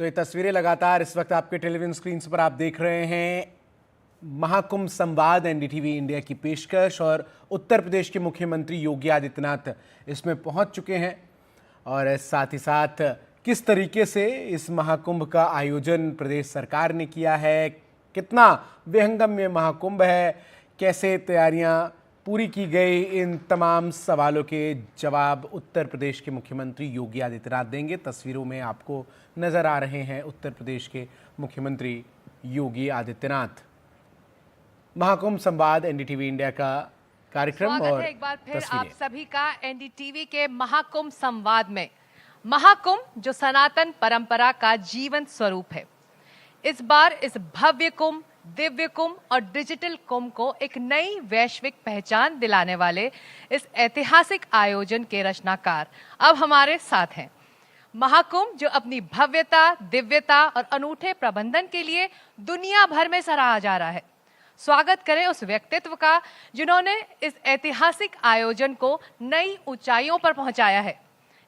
तो ये तस्वीरें लगातार इस वक्त आपके टेलीविजन स्क्रीन पर आप देख रहे हैं। महाकुंभ संवाद एनडीटीवी इंडिया की पेशकश और उत्तर प्रदेश के मुख्यमंत्री योगी आदित्यनाथ इसमें पहुंच चुके हैं। और साथ ही साथ किस तरीके से इस महाकुंभ का आयोजन प्रदेश सरकार ने किया है, कितना विहंगम ये महाकुंभ है, कैसे तैयारियां पूरी की गई, इन तमाम सवालों के जवाब उत्तर प्रदेश के मुख्यमंत्री योगी आदित्यनाथ देंगे। तस्वीरों में आपको नजर आ रहे हैं उत्तर प्रदेश के मुख्यमंत्री योगी आदित्यनाथ। महाकुंभ संवाद एनडीटीवी इंडिया का कार्यक्रम और एक बार फिर आप सभी का एनडीटीवी के महाकुंभ संवाद में। महाकुंभ जो सनातन परंपरा का जीवंत स्वरूप है, इस बार इस भव्य कुंभ, दिव्य कुंभ और डिजिटल कुंभ को एक नई वैश्विक पहचान दिलाने वाले इस ऐतिहासिक आयोजन के रचनाकार अब हमारे साथ हैं। महाकुंभ जो अपनी भव्यता, दिव्यता और अनूठे प्रबंधन के लिए दुनिया भर में सराहा जा रहा है। स्वागत करें उस व्यक्तित्व का जिन्होंने इस ऐतिहासिक आयोजन को नई ऊंचाइयों पर पहुंचाया है,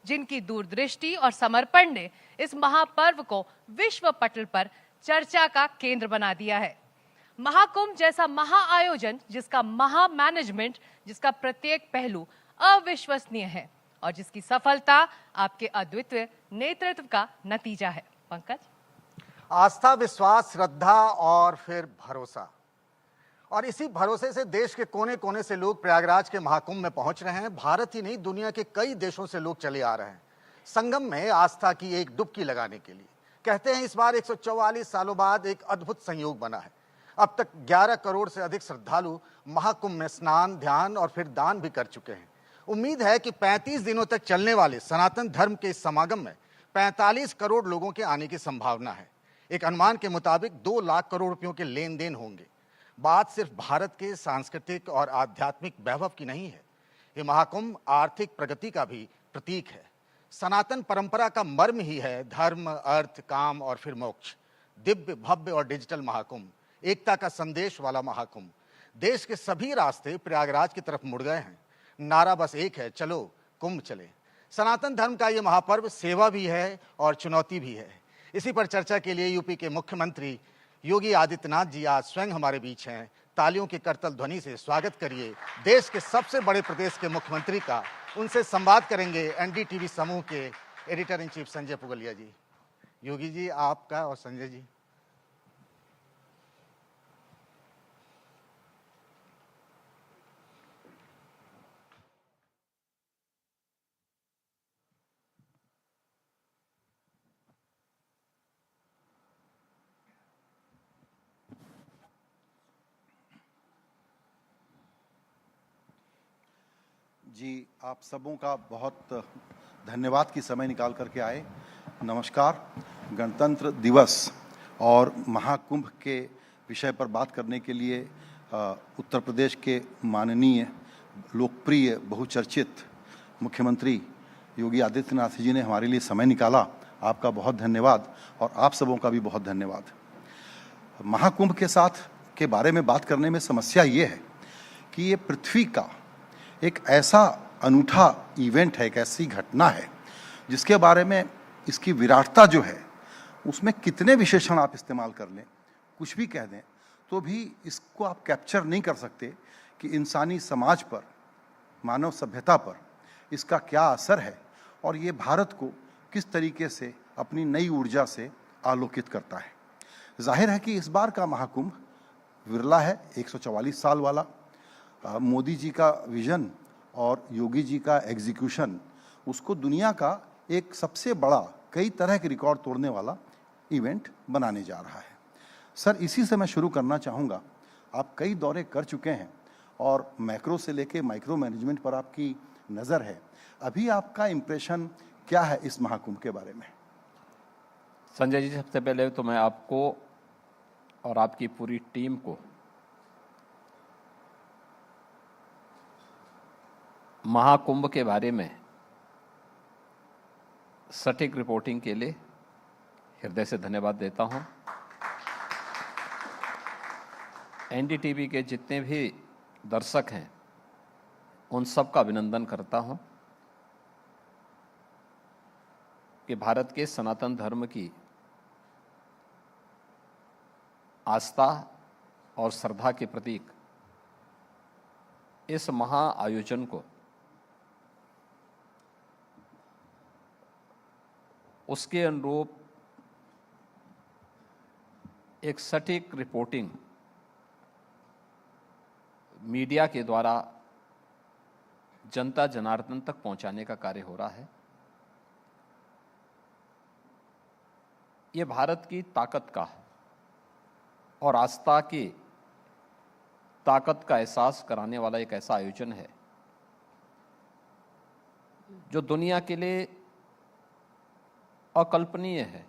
जिनकी दूरदृष्टि और समर्पण ने इस महापर्व को विश्व पटल पर चर्चा का केंद्र बना दिया है। महाकुंभ जैसा महाआयोजन जिसका महा मैनेजमेंट, जिसका प्रत्येक पहलू अविश्वसनीय है और जिसकी सफलता आपके अद्वितीय नेतृत्व का नतीजा है। पंकज, आस्था, विश्वास, श्रद्धा और फिर भरोसा, और इसी भरोसे से देश के कोने कोने से लोग प्रयागराज के महाकुंभ में पहुंच रहे हैं। भारत ही नहीं, दुनिया के कई देशों से लोग चले आ रहे हैं संगम में आस्था की एक डुबकी लगाने के लिए। कहते हैं इस बार 144 सालों बाद एक अद्भुत संयोग बना है। अब तक 11 करोड़ से अधिक श्रद्धालु महाकुंभ में स्नान, ध्यान और फिर दान भी कर चुके हैं। उम्मीद है कि 35 दिनों तक चलने वाले सनातन धर्म के इस समागम में 45 करोड़ लोगों के आने की संभावना है। एक अनुमान के मुताबिक 2 लाख करोड़ रुपयों के लेन देन होंगे। बात सिर्फ भारत के सांस्कृतिक और आध्यात्मिक वैभव की नहीं है, ये महाकुंभ आर्थिक प्रगति का भी प्रतीक है। सनातन परंपरा का मर्म ही है धर्म, अर्थ, काम और फिर मोक्ष। दिव्य, भव्य और डिजिटल महाकुंभ, एकता का संदेश वाला महाकुंभ। देश के सभी रास्ते प्रयागराज की तरफ मुड़ गए हैं। नारा बस एक है, चलो कुंभ चले। सनातन धर्म का ये महापर्व सेवा भी है और चुनौती भी है। इसी पर चर्चा के लिए यूपी के मुख्यमंत्री योगी आदित्यनाथ जी आज स्वयं हमारे बीच हैं। तालियों की करतल ध्वनि से स्वागत करिए देश के सबसे बड़े प्रदेश के मुख्यमंत्री का। उनसे संवाद करेंगे एनडीटीवी समूह के editor in chief Sanjay Pugalia ji. Yogi ji, आपका और संजय जी। जी, आप सबों का बहुत धन्यवाद कि समय निकाल करके आए। नमस्कार। गणतंत्र दिवस और महाकुंभ के विषय पर बात करने के लिए उत्तर प्रदेश के माननीय, लोकप्रिय, बहुचर्चित मुख्यमंत्री योगी आदित्यनाथ जी ने हमारे लिए समय निकाला। आपका बहुत धन्यवाद और आप सबों का भी बहुत धन्यवाद। महाकुंभ के साथ के बारे में बात करने में समस्या ये है कि ये पृथ्वी का एक ऐसा अनूठा इवेंट है, एक ऐसी घटना है जिसके बारे में इसकी विराटता जो है, उसमें कितने विशेषण आप इस्तेमाल कर लें, कुछ भी कह दें, तो भी इसको आप कैप्चर नहीं कर सकते कि इंसानी समाज पर, मानव सभ्यता पर इसका क्या असर है और ये भारत को किस तरीके से अपनी नई ऊर्जा से आलोकित करता है। जाहिर है कि इस बार का महाकुंभ विरला है, 144 साल वाला। मोदी जी का विजन और योगी जी का एग्जीक्यूशन उसको दुनिया का एक सबसे बड़ा, कई तरह के रिकॉर्ड तोड़ने वाला इवेंट बनाने जा रहा है। सर, इसी से मैं शुरू करना चाहूँगा। आप कई दौरे कर चुके हैं और मैक्रो से लेके माइक्रो मैनेजमेंट पर आपकी नज़र है। अभी आपका इम्प्रेशन क्या है इस महाकुंभ के बारे में? संजय जी, सबसे पहले तो मैं आपको और आपकी पूरी टीम को महाकुंभ के बारे में सटीक रिपोर्टिंग के लिए हृदय से धन्यवाद देता हूं। एनडीटीवी के जितने भी दर्शक हैं उन सब का अभिनंदन करता हूं कि भारत के सनातन धर्म की आस्था और श्रद्धा के प्रतीक इस महाआयोजन को उसके अनुरूप एक सटीक रिपोर्टिंग मीडिया के द्वारा जनता जनार्दन तक पहुंचाने का कार्य हो रहा है। ये भारत की ताकत का और आस्था की ताकत का एहसास कराने वाला एक ऐसा आयोजन है जो दुनिया के लिए अकल्पनीय है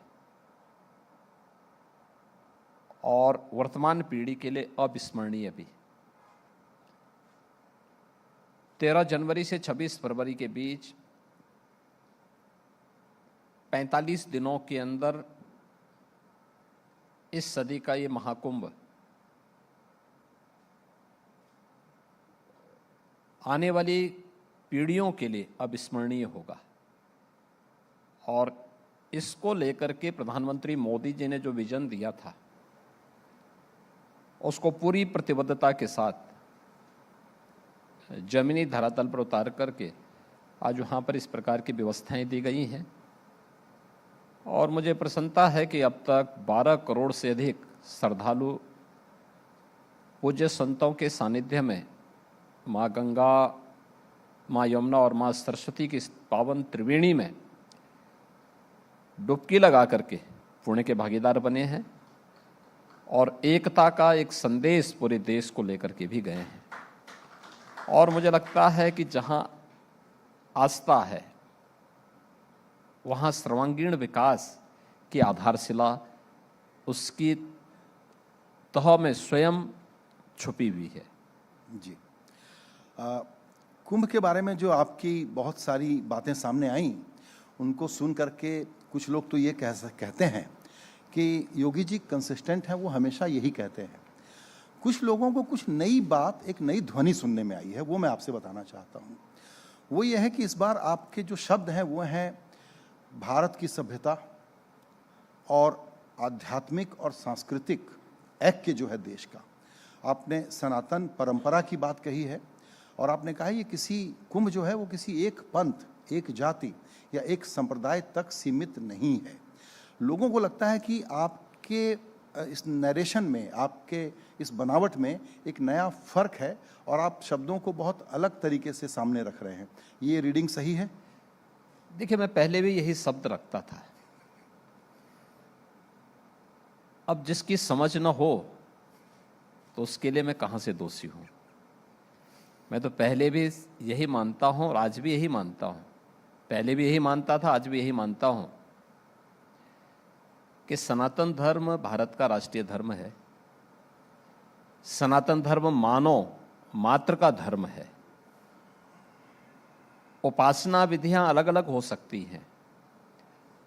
और वर्तमान पीढ़ी के लिए अविस्मरणीय भी। 13 जनवरी से 26 फरवरी के बीच 45 दिनों के अंदर इस सदी का ये महाकुंभ आने वाली पीढ़ियों के लिए अविस्मरणीय होगा और इसको लेकर के प्रधानमंत्री मोदी जी ने जो विजन दिया था उसको पूरी प्रतिबद्धता के साथ जमीनी धरातल पर उतार करके आज वहाँ पर इस प्रकार की व्यवस्थाएं दी गई हैं और मुझे प्रसन्नता है कि अब तक 12 करोड़ से अधिक श्रद्धालु पूज्य संतों के सानिध्य में माँ गंगा, माँ यमुना और माँ सरस्वती की इस पावन त्रिवेणी में डुबकी लगा करके पुण्य के भागीदार बने हैं और एकता का एक संदेश पूरे देश को लेकर के भी गए हैं। और मुझे लगता है कि जहाँ आस्था है वहाँ सर्वांगीण विकास की आधारशिला उसकी तह में स्वयं छुपी हुई है। जी, कुंभ के बारे में जो आपकी बहुत सारी बातें सामने आईं उनको सुन करके कुछ लोग तो ये कहते हैं कि योगी जी कंसिस्टेंट हैं, वो हमेशा यही कहते हैं। कुछ लोगों को कुछ नई बात, एक नई ध्वनि सुनने में आई है, वो मैं आपसे बताना चाहता हूँ। वो ये है कि इस बार आपके जो शब्द हैं वो हैं भारत की सभ्यता और आध्यात्मिक और सांस्कृतिक ऐक्य जो है देश का। आपने सनातन परंपरा की बात कही है और आपने कहा ये किसी कुंभ जो है वो किसी एक पंथ, एक जाति या एक संप्रदाय तक सीमित नहीं है। लोगों को लगता है कि आपके इस नरेशन में, आपके इस बनावट में एक नया फर्क है और आप शब्दों को बहुत अलग तरीके से सामने रख रहे हैं। ये रीडिंग सही है? देखिए, मैं पहले भी यही शब्द रखता था। अब जिसकी समझ न हो तो उसके लिए मैं कहाँ से दोषी हूँ। मैं तो पहले भी यही मानता हूँ और आज भी यही मानता हूँ। पहले भी यही मानता था, आज भी यही मानता हूँ कि सनातन धर्म भारत का राष्ट्रीय धर्म है। सनातन धर्म मानव मात्र का धर्म है। उपासना विधियां अलग अलग हो सकती हैं,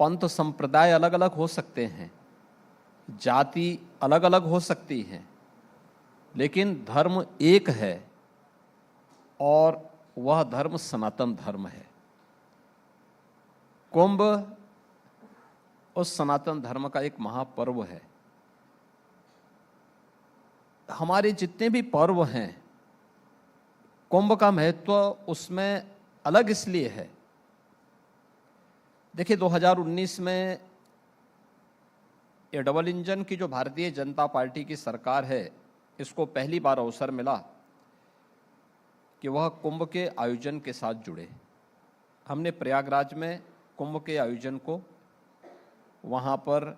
पंथ संप्रदाय अलग अलग हो सकते हैं, जाति अलग अलग हो सकती हैं, लेकिन धर्म एक है और वह धर्म सनातन धर्म है। कुंभ उस सनातन धर्म का एक महापर्व है। हमारे जितने भी पर्व हैं, कुंभ का महत्व उसमें अलग इसलिए है। देखिए, 2019 में ये डबल इंजन की जो भारतीय जनता पार्टी की सरकार है, इसको पहली बार अवसर मिला कि वह कुंभ के आयोजन के साथ जुड़े। हमने प्रयागराज में कुंभ के आयोजन को वहाँ पर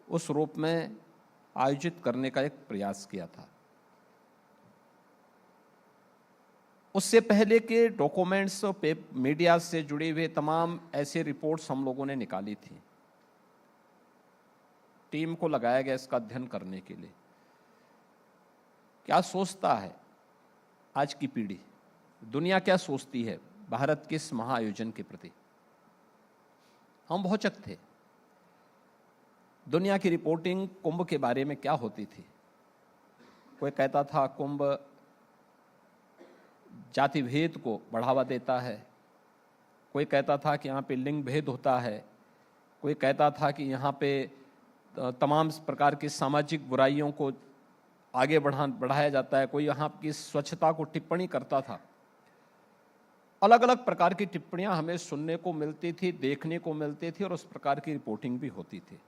उस रूप में आयोजित करने का एक प्रयास किया था। उससे पहले के डॉक्यूमेंट्स मीडिया से जुड़े हुए तमाम ऐसे रिपोर्ट्स हम लोगों ने निकाली थी। टीम को लगाया गया इसका अध्ययन करने के लिए। क्या सोचता है आज की पीढ़ी, दुनिया क्या सोचती है भारत के इस महाआयोजन के प्रति। हम भौचक थे। दुनिया की रिपोर्टिंग कुंभ के बारे में क्या होती थी। कोई कहता था कुंभ जाति भेद को बढ़ावा देता है, कोई कहता था कि यहाँ पे लिंग भेद होता है, कोई कहता था कि यहाँ पे तमाम प्रकार की सामाजिक बुराइयों को आगे बढ़ाया जाता है। कोई यहाँ की स्वच्छता को टिप्पणी करता था। अलग अलग प्रकार की टिप्पणियां हमें सुनने को मिलती थी, देखने को मिलती थी और उस प्रकार की रिपोर्टिंग भी होती थी।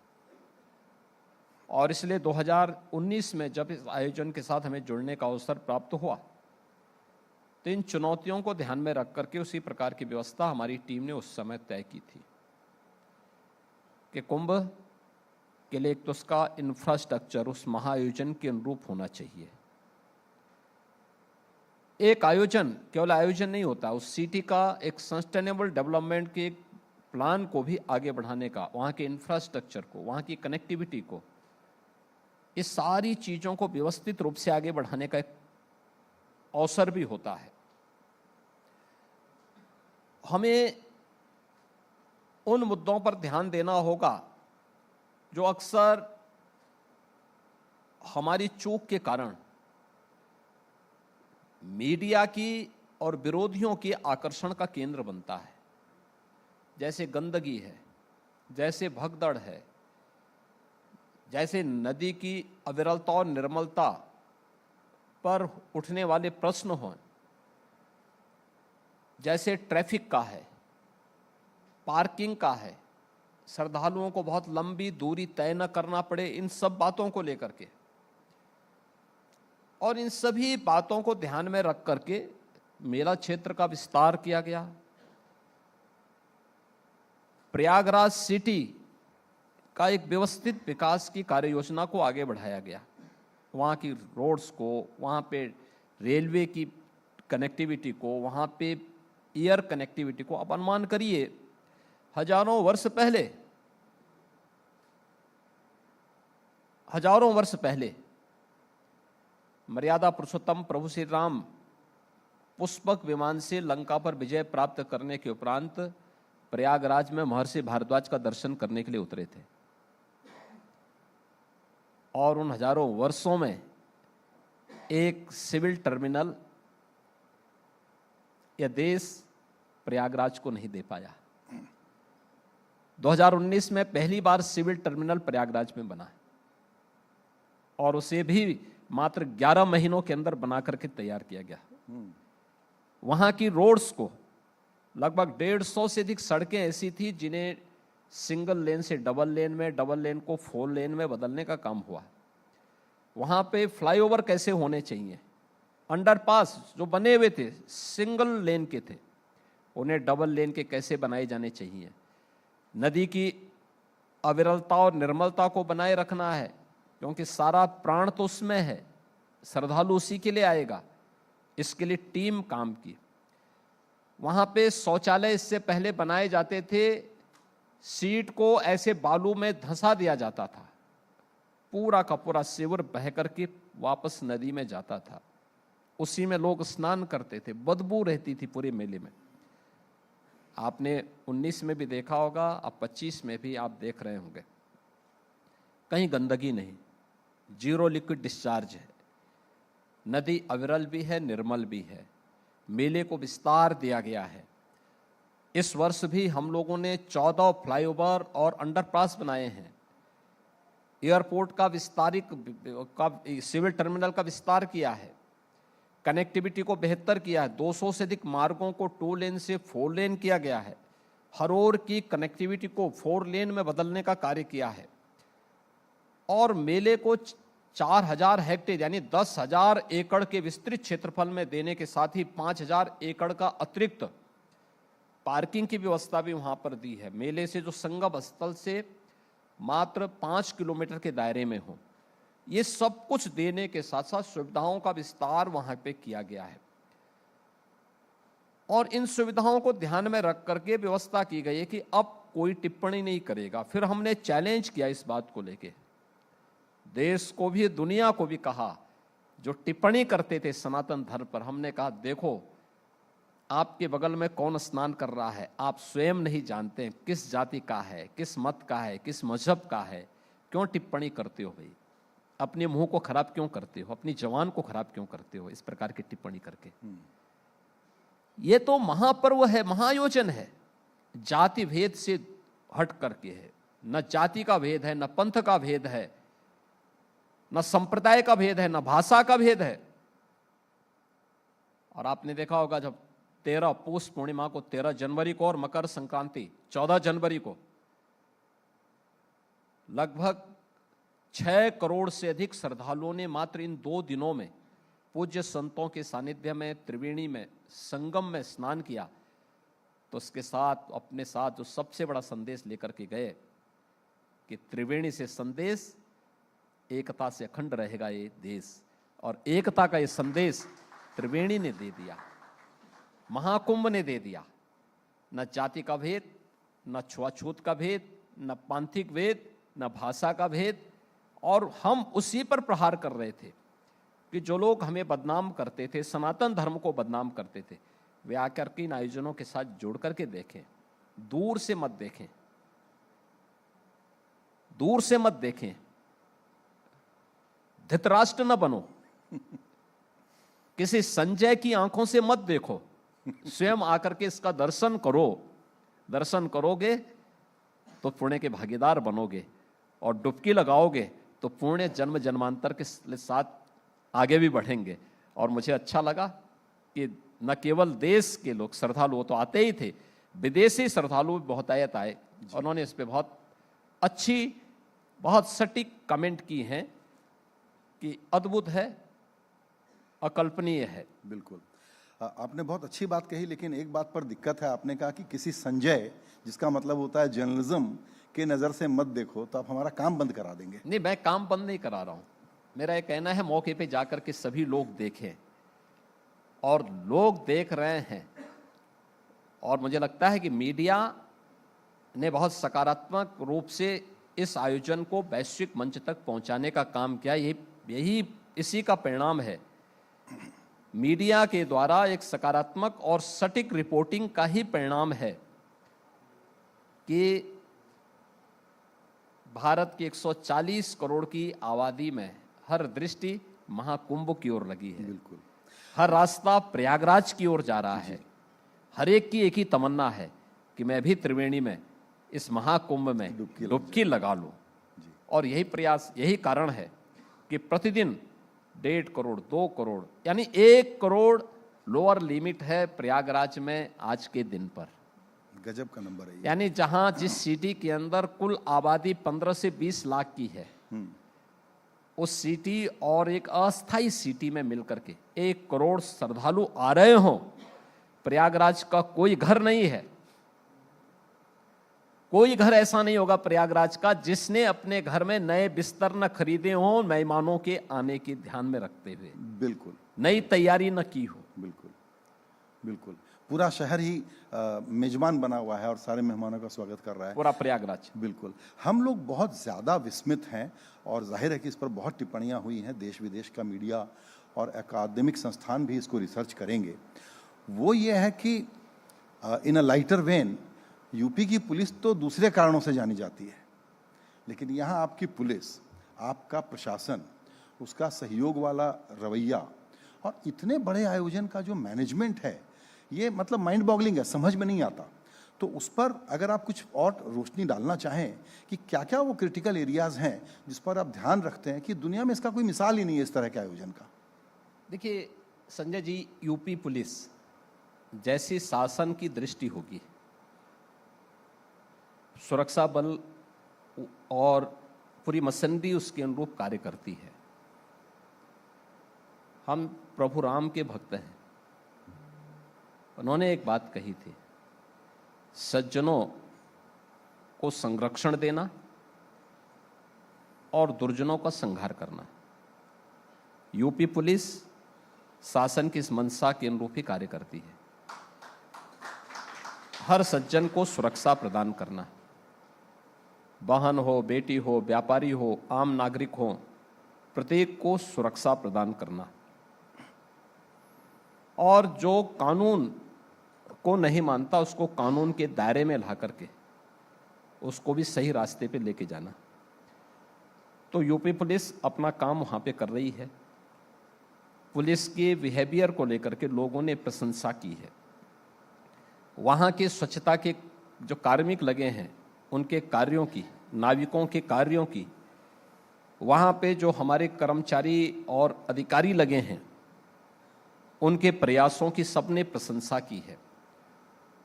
और इसलिए 2019 में जब इस आयोजन के साथ हमें जुड़ने का अवसर प्राप्त हुआ तो इन चुनौतियों को ध्यान में रख करके उसी प्रकार की व्यवस्था हमारी टीम ने उस समय तय की थी कि कुंभ के लिए एक तो उसका इंफ्रास्ट्रक्चर उस महाआयोजन के अनुरूप होना चाहिए। एक आयोजन केवल आयोजन नहीं होता, उस सिटी का एक सस्टेनेबल डेवलपमेंट के एक प्लान को भी आगे बढ़ाने का, वहाँ के इंफ्रास्ट्रक्चर को, वहाँ की कनेक्टिविटी को, इस सारी चीज़ों को व्यवस्थित रूप से आगे बढ़ाने का एक अवसर भी होता है। हमें उन मुद्दों पर ध्यान देना होगा जो अक्सर हमारी चूक के कारण मीडिया की और विरोधियों के आकर्षण का केंद्र बनता है। जैसे गंदगी है, जैसे भगदड़ है, जैसे नदी की अविरलता और निर्मलता पर उठने वाले प्रश्न हों, जैसे ट्रैफिक का है, पार्किंग का है, श्रद्धालुओं को बहुत लंबी दूरी तय न करना पड़े, इन सब बातों को लेकर के और इन सभी बातों को ध्यान में रख करके मेला क्षेत्र का विस्तार किया गया। प्रयागराज सिटी का एक व्यवस्थित विकास की कार्य योजना को आगे बढ़ाया गया। वहाँ की रोड्स को, वहाँ पे रेलवे की कनेक्टिविटी को, वहाँ पे एयर कनेक्टिविटी को। अब अनुमान करिए, हजारों वर्ष पहले मर्यादा पुरुषोत्तम प्रभु श्री राम पुष्पक विमान से लंका पर विजय प्राप्त करने के उपरांत प्रयागराज में महर्षि भारद्वाज का दर्शन करने के लिए उतरे थे और उन हजारों वर्षों में एक सिविल टर्मिनल यह देश प्रयागराज को नहीं दे पाया। 2019 में पहली बार सिविल टर्मिनल प्रयागराज में बना है और उसे भी मात्र 11 महीनों के अंदर बना करके तैयार किया गया। वहां की रोड्स को लगभग 150 से अधिक सड़कें ऐसी थी जिन्हें सिंगल लेन से डबल लेन में, डबल लेन को 4 लेन में बदलने का काम हुआ। वहां पे फ्लाईओवर कैसे होने चाहिए, अंडरपास जो बने हुए थे सिंगल लेन के थे, उन्हें डबल लेन के कैसे बनाए जाने चाहिए। नदी की अविरलता और निर्मलता को बनाए रखना है क्योंकि सारा प्राण तो उसमें है, श्रद्धालु उसी के लिए आएगा। इसके लिए टीम काम की। वहां पे शौचालय इससे पहले बनाए जाते थे, सीट को ऐसे बालू में धंसा दिया जाता था, पूरा का पूरा सीवर बह करके वापस नदी में जाता था, उसी में लोग स्नान करते थे, बदबू रहती थी पूरे मेले में। आपने 19 में भी देखा होगा, अब 25 में भी आप देख रहे होंगे, कहीं गंदगी नहीं, जीरो लिक्विड डिस्चार्ज है, नदी अविरल भी है, निर्मल भी है। मेले को विस्तार दिया गया है। इस वर्ष भी हम लोगों ने 14 फ्लाईओवर और अंडरपास बनाए हैं। एयरपोर्ट का सिविल टर्मिनल का विस्तार किया है, कनेक्टिविटी को बेहतर किया है। 200 से अधिक मार्गों को 2 लेन से 4 लेन किया गया है। हर ओर की कनेक्टिविटी को 4 लेन में बदलने का कार्य किया है और मेले को 4000 हेक्टेयर यानी 10,000 एकड़ के विस्तृत क्षेत्रफल में देने के साथ ही 5000 एकड़ का अतिरिक्त पार्किंग की व्यवस्था भी वहां पर दी है। मेले से जो संगम स्थल से मात्र 5 किलोमीटर के दायरे में हो, ये सब कुछ देने के साथ साथ सुविधाओं का विस्तार वहां पे किया गया है और इन सुविधाओं को ध्यान में रख करके व्यवस्था की गई है कि अब कोई टिप्पणी नहीं करेगा। फिर हमने चैलेंज किया इस बात को लेके, देश को भी दुनिया को भी कहा, जो टिप्पणी करते थे सनातन धर्म पर, हमने कहा देखो आपके बगल में कौन स्नान कर रहा है, आप स्वयं नहीं जानते हैं किस जाति का है, किस मत का है, किस मजहब का है, क्यों टिप्पणी करते हो भाई, अपने मुंह को खराब क्यों करते हो, अपनी जवान को खराब क्यों करते हो इस प्रकार की टिप्पणी करके। ये तो महापर्व है, महाआयोजन है, जाति भेद से हट करके है, न जाति का भेद है, न पंथ का भेद है, न संप्रदाय का भेद है, न भाषा का भेद है। और आपने देखा होगा जब 13 पौष पूर्णिमा को 13 जनवरी को और मकर संक्रांति 14 जनवरी को लगभग 6 करोड़ से अधिक श्रद्धालुओं ने मात्र इन 2 दिनों में पूज्य संतों के सानिध्य में त्रिवेणी में संगम में स्नान किया, तो उसके साथ अपने साथ जो सबसे बड़ा संदेश लेकर के गए कि त्रिवेणी से संदेश एकता से अखंड रहेगा ये देश। और एकता का ये संदेश त्रिवेणी ने दे दिया, महाकुंभ ने दे दिया। न जाति का भेद, न छुआछूत का भेद, न पांथिक भेद, न भाषा का भेद। और हम उसी पर प्रहार कर रहे थे कि जो लोग हमें बदनाम करते थे, सनातन धर्म को बदनाम करते थे, वे आकर के इन आयोजनों के साथ जुड़ करके देखें, दूर से मत देखें, दूर से मत देखें, धृतराष्ट्र न बनो, किसी संजय की आंखों से मत देखो, स्वयं आकर के इसका दर्शन करो। दर्शन करोगे तो पुण्य के भागीदार बनोगे, और डुबकी लगाओगे तो पुण्य जन्म जन्मांतर के साथ आगे भी बढ़ेंगे। और मुझे अच्छा लगा कि न केवल देश के लोग श्रद्धालु तो आते ही थे, विदेशी श्रद्धालु भी बहुतायत आए। उन्होंने इस पे बहुत अच्छी, बहुत सटीक कमेंट की हैं कि अद्भुत है, अकल्पनीय है। बिल्कुल, आपने बहुत अच्छी बात कही, लेकिन एक बात पर दिक्कत है। आपने कहा कि किसी संजय, जिसका मतलब होता है जर्नलिज्म, के नज़र से मत देखो, तो आप हमारा काम बंद करा देंगे। नहीं, मैं काम बंद नहीं करा रहा हूं। मेरा ये कहना है मौके पे जाकर के सभी लोग देखें, और लोग देख रहे हैं। और मुझे लगता है कि मीडिया ने बहुत सकारात्मक रूप से इस आयोजन को वैश्विक मंच तक पहुंचाने का काम किया। यही इसी का परिणाम है। मीडिया के द्वारा एक सकारात्मक और सटीक रिपोर्टिंग का ही परिणाम है कि भारत की 140 करोड़ की आबादी में हर दृष्टि महाकुंभ की ओर लगी है। बिल्कुल, हर रास्ता प्रयागराज की ओर जा रहा है। हर एक की एक ही तमन्ना है कि मैं भी त्रिवेणी में इस महाकुंभ में डुबकी लगा लूं। और यही प्रयास, यही कारण है कि प्रतिदिन 1.5 करोड़, 2 करोड़, यानी 1 करोड़ लोअर लिमिट है प्रयागराज में आज के दिन पर। गजब का नंबर है ये। यानी जहां जिस सिटी के अंदर कुल आबादी 15 से 20 लाख की है, उस सिटी और एक अस्थाई सिटी में मिलकर के 1 करोड़ श्रद्धालु आ रहे हों। प्रयागराज का कोई घर नहीं है, कोई घर ऐसा नहीं होगा प्रयागराज का जिसने अपने घर में नए बिस्तर न खरीदे हों मेहमानों के आने के ध्यान में रखते हुए। बिल्कुल, नई तैयारी न की हो। बिल्कुल, बिल्कुल, पूरा शहर ही मेजबान बना हुआ है और सारे मेहमानों का स्वागत कर रहा है, पूरा प्रयागराज। बिल्कुल। हम लोग बहुत ज़्यादा विस्मित हैं, और जाहिर है कि इस पर बहुत टिप्पणियां हुई हैं। देश विदेश का मीडिया और अकादमिक संस्थान भी इसको रिसर्च करेंगे। वो ये है कि इन अ लाइटर वेन, यूपी की पुलिस तो दूसरे कारणों से जानी जाती है, लेकिन यहाँ आपकी पुलिस, आपका प्रशासन, उसका सहयोग वाला रवैया और इतने बड़े आयोजन का जो मैनेजमेंट है, ये मतलब माइंड बॉगलिंग है, समझ में नहीं आता। तो उस पर अगर आप कुछ और रोशनी डालना चाहें कि क्या क्या वो क्रिटिकल एरियाज हैं जिस पर आप ध्यान रखते हैं कि दुनिया में इसका कोई मिसाल ही नहीं है इस तरह के आयोजन का। देखिए संजय जी, यूपी पुलिस जैसी शासन की दृष्टि होगी, सुरक्षा बल और पूरी मसनदी उसके अनुरूप कार्य करती है। हम प्रभु राम के भक्त हैं। उन्होंने एक बात कही थी, सज्जनों को संरक्षण देना और दुर्जनों का संहार करना। यूपी पुलिस शासन की इस मंशा के अनुरूप ही कार्य करती है। हर सज्जन को सुरक्षा प्रदान करना, बहन हो, बेटी हो, व्यापारी हो, आम नागरिक हो, प्रत्येक को सुरक्षा प्रदान करना। और जो कानून को नहीं मानता उसको कानून के दायरे में ला करके उसको भी सही रास्ते पे लेके जाना। तो यूपी पुलिस अपना काम वहाँ पे कर रही है। पुलिस के बिहेवियर को लेकर के लोगों ने प्रशंसा की है। वहाँ के स्वच्छता के जो कार्मिक लगे हैं उनके कार्यों की नाविकों के कार्यों की, वहाँ पे जो हमारे कर्मचारी और अधिकारी लगे हैं, उनके प्रयासों की सबने प्रशंसा की है।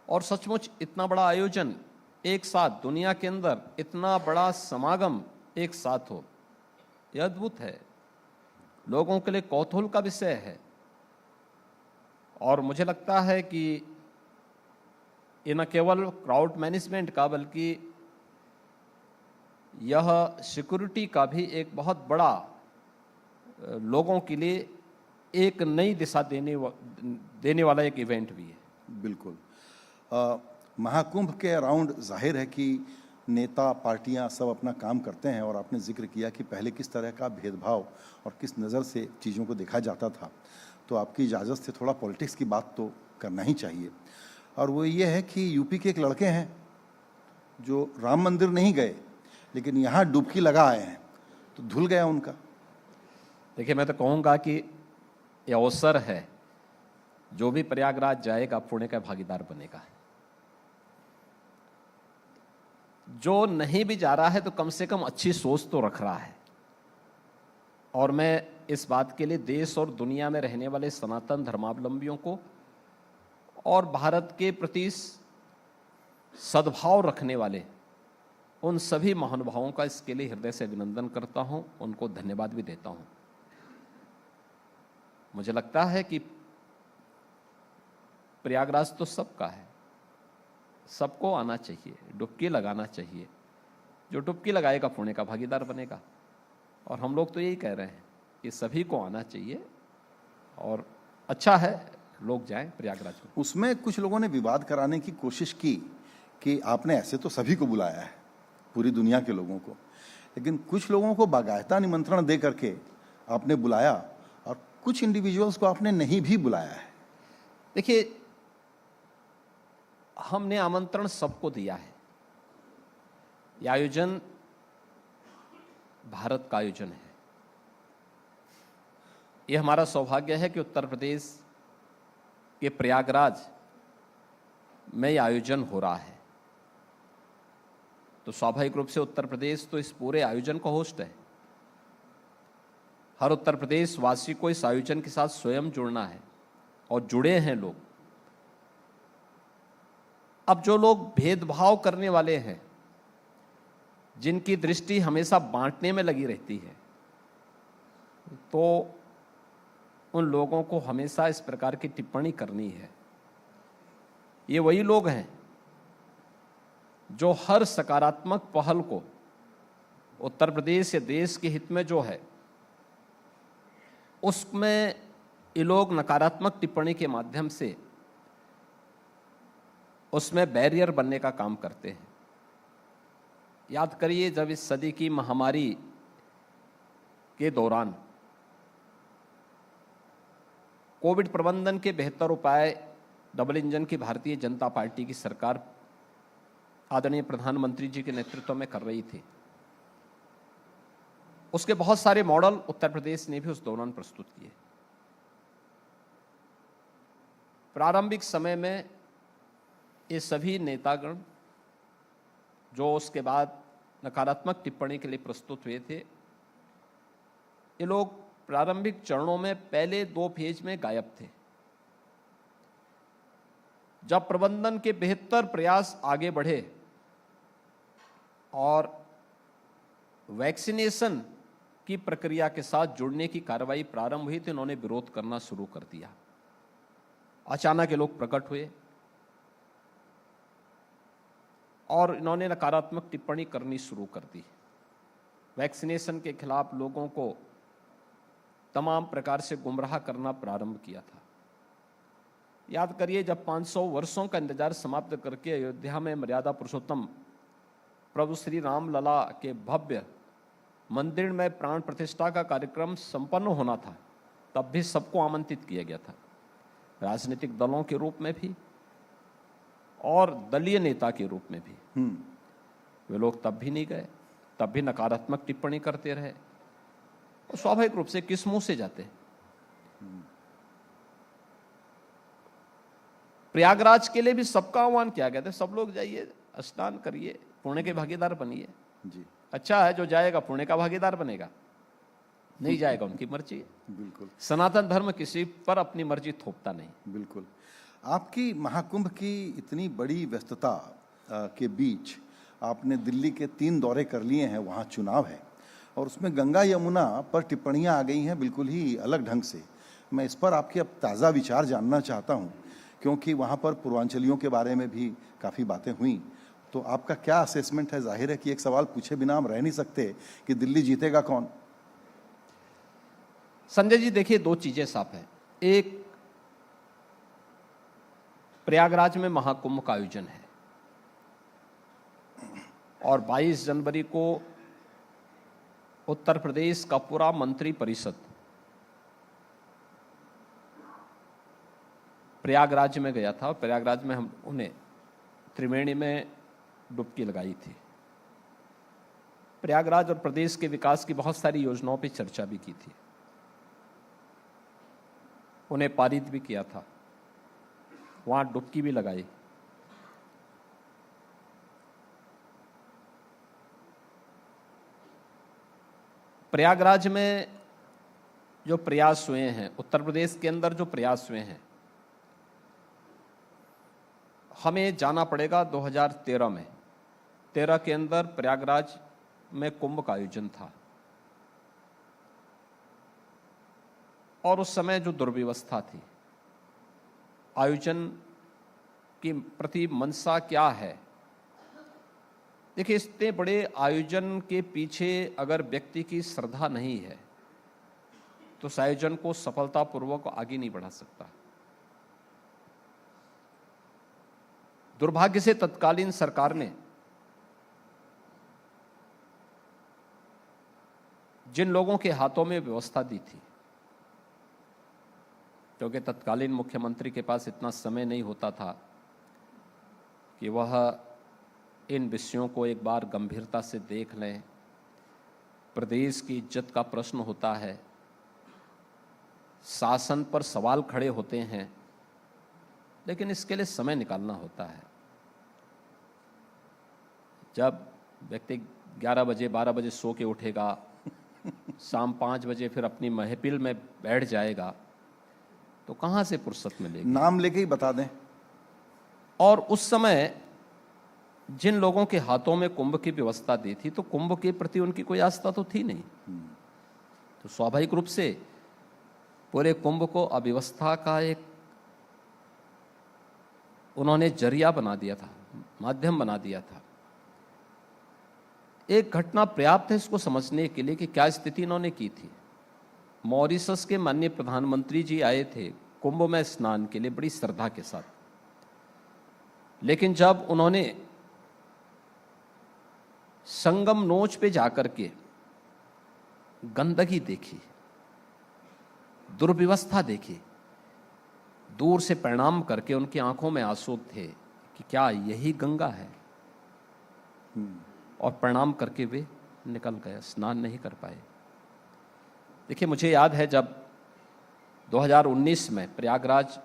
और सचमुच इतना बड़ा आयोजन एक साथ, दुनिया के अंदर इतना बड़ा समागम एक साथ हो, यह अद्भुत है, लोगों के लिए कौतूहल का विषय है। और मुझे लगता है कि ये न केवल क्राउड मैनेजमेंट का, बल्कि यह सिक्योरिटी का भी एक बहुत बड़ा, लोगों के लिए एक नई दिशा देने वाला एक इवेंट भी है। बिल्कुल। महाकुंभ के अराउंड जाहिर है कि नेता, पार्टियां सब अपना काम करते हैं, और आपने जिक्र किया कि पहले किस तरह का भेदभाव और किस नज़र से चीज़ों को देखा जाता था। तो आपकी इजाज़त से थोड़ा पॉलिटिक्स की बात तो करना ही चाहिए, और वो ये है कि यूपी के एक लड़के हैं जो राम मंदिर नहीं गए, लेकिन यहाँ डुबकी लगा आए हैं, तो धुल गया उनका। देखिए, मैं तो कहूँगा कि ये अवसर है, जो भी प्रयागराज जाएगा पुण्य का भागीदार बनेगा। जो नहीं भी जा रहा है तो कम से कम अच्छी सोच तो रख रहा है। और मैं इस बात के लिए देश और दुनिया में रहने वाले सनातन धर्मावलंबियों को और भारत के प्रति सद्भाव रखने वाले उन सभी महानुभावों का इसके लिए हृदय से अभिनंदन करता हूं, उनको धन्यवाद भी देता हूं। मुझे लगता है कि प्रयागराज तो सबका है, सबको आना चाहिए, डुबकी लगाना चाहिए। जो डुबकी लगाएगा पुण्य का भागीदार बनेगा। और हम लोग तो यही कह रहे हैं कि सभी को आना चाहिए, और अच्छा है लोग जाएं प्रयागराज में। उसमें कुछ लोगों ने विवाद कराने की कोशिश की कि आपने ऐसे तो सभी को बुलाया है, पूरी दुनिया के लोगों को, लेकिन कुछ लोगों को बाकायदा निमंत्रण दे करके आपने बुलाया, और कुछ इंडिविजुअल्स को आपने नहीं भी बुलाया है। देखिए, हमने आमंत्रण सबको दिया है। यह आयोजन भारत का आयोजन है। यह हमारा सौभाग्य है कि उत्तर प्रदेश के प्रयागराज में यह आयोजन हो रहा है। तो स्वाभाविक रूप से उत्तर प्रदेश तो इस पूरे आयोजन का होस्ट है। हर उत्तर प्रदेश वासी को इस आयोजन के साथ स्वयं जुड़ना है, और जुड़े हैं लोग। अब जो लोग भेदभाव करने वाले हैं, जिनकी दृष्टि हमेशा बांटने में लगी रहती है, तो उन लोगों को हमेशा इस प्रकार की टिप्पणी करनी है। ये वही लोग हैं जो हर सकारात्मक पहल को उत्तर प्रदेश या देश के हित में जो है, उसमें ये लोग नकारात्मक टिप्पणी के माध्यम से उसमें बैरियर बनने का काम करते हैं। याद करिए, जब इस सदी की महामारी के दौरान कोविड प्रबंधन के बेहतर उपाय डबल इंजन की भारतीय जनता पार्टी की सरकार आदरणीय प्रधानमंत्री जी के नेतृत्व में कर रही थी, उसके बहुत सारे मॉडल उत्तर प्रदेश ने भी उस दौरान प्रस्तुत किए। प्रारंभिक समय में ये सभी नेतागण जो उसके बाद नकारात्मक टिप्पणी के लिए प्रस्तुत हुए थे, ये लोग प्रारंभिक चरणों में पहले 2 फेज में गायब थे। जब प्रबंधन के बेहतर प्रयास आगे बढ़े और वैक्सीनेशन की प्रक्रिया के साथ जुड़ने की कार्रवाई प्रारंभ हुई तो इन्होंने विरोध करना शुरू कर दिया। अचानक ये लोग प्रकट हुए और इन्होंने नकारात्मक टिप्पणी करनी शुरू कर दी। वैक्सीनेशन के खिलाफ लोगों को तमाम प्रकार से गुमराह करना प्रारंभ किया था। याद करिए, जब 500 वर्षों का इंतजार समाप्त करके अयोध्या में मर्यादा पुरुषोत्तम प्रभु श्री राम लला के भव्य मंदिर में प्राण प्रतिष्ठा का कार्यक्रम संपन्न होना था, तब भी सबको आमंत्रित किया गया था, राजनीतिक दलों के रूप में भी और दलीय नेता के रूप में भी। वे लोग तब भी नहीं गए, तब भी नकारात्मक टिप्पणी करते रहे। और स्वाभाविक रूप से किस मुंह से जाते? प्रयागराज के लिए भी सबका आह्वान किया गया था, सब लोग जाइए, स्नान करिए, पुण्य के भागीदार बनिए। जी अच्छा है, जो जाएगा पुण्य का भागीदार बनेगा, नहीं जाएगा उनकी मर्जी है। बिल्कुल सनातन धर्म किसी पर अपनी मर्जी थोपता नहीं। बिल्कुल। आपकी महाकुंभ की इतनी बड़ी व्यस्तता के बीच आपने दिल्ली के 3 दौरे कर लिए हैं, वहाँ चुनाव है और उसमें गंगा यमुना पर टिप्पणियाँ आ गई हैं बिल्कुल ही अलग ढंग से। मैं इस पर आपके अब ताज़ा विचार जानना चाहता हूँ, क्योंकि वहाँ पर पूर्वांचलियों के बारे में भी काफ़ी बातें हुई। तो आपका क्या असेसमेंट है? जाहिर है कि एक सवाल पूछे बिना हम रह नहीं सकते कि दिल्ली जीतेगा कौन? संजय जी देखिए, 2 चीजें साफ है। एक, प्रयागराज में महाकुंभ का आयोजन है और 22 जनवरी को उत्तर प्रदेश का पूरा मंत्री परिषद प्रयागराज में गया था और प्रयागराज में हम उन्हें त्रिवेणी में डुबकी लगाई थी। प्रयागराज और प्रदेश के विकास की बहुत सारी योजनाओं पर चर्चा भी की थी, उन्हें पारित भी किया था, वहां डुबकी भी लगाई। प्रयागराज में जो प्रयास हुए हैं, उत्तर प्रदेश के अंदर जो प्रयास हुए हैं, हमें जाना पड़ेगा 2013 में। 13 के अंदर प्रयागराज में कुंभ का आयोजन था और उस समय जो दुर्व्यवस्था थी, आयोजन की प्रति मंशा क्या है। देखिए, इतने बड़े आयोजन के पीछे अगर व्यक्ति की श्रद्धा नहीं है तो उस आयोजन को सफलतापूर्वक आगे नहीं बढ़ा सकता। दुर्भाग्य से तत्कालीन सरकार ने जिन लोगों के हाथों में व्यवस्था दी थी, क्योंकि तत्कालीन मुख्यमंत्री के पास इतना समय नहीं होता था कि वह इन विषयों को एक बार गंभीरता से देख लें। प्रदेश की इज्जत का प्रश्न होता है, शासन पर सवाल खड़े होते हैं, लेकिन इसके लिए समय निकालना होता है। जब व्यक्ति 11 बजे 12 बजे सो के उठेगा, शाम 5 बजे फिर अपनी महफिल में बैठ जाएगा, तो कहाँ से फुर्सत मिलेगी? नाम लेके ही बता दें। और उस समय जिन लोगों के हाथों में कुंभ की व्यवस्था दी थी, तो कुंभ के प्रति उनकी कोई आस्था तो थी नहीं। तो स्वाभाविक रूप से पूरे कुंभ को अव्यवस्था का एक उन्होंने जरिया बना दिया था, माध्यम बना दिया था। एक घटना पर्याप्त है इसको समझने के लिए कि क्या स्थिति इन्होंने की थी। मॉरिशस के माननीय प्रधानमंत्री जी आए थे कुंभ में स्नान के लिए बड़ी श्रद्धा के साथ, लेकिन जब उन्होंने संगम नोच पे जाकर के गंदगी देखी, दुर्व्यवस्था देखी, दूर से प्रणाम करके उनकी आंखों में आंसू थे कि क्या यही गंगा है, और प्रणाम करके वे निकल गए, स्नान नहीं कर पाए। देखिए, मुझे याद है जब 2019 में प्रयागराज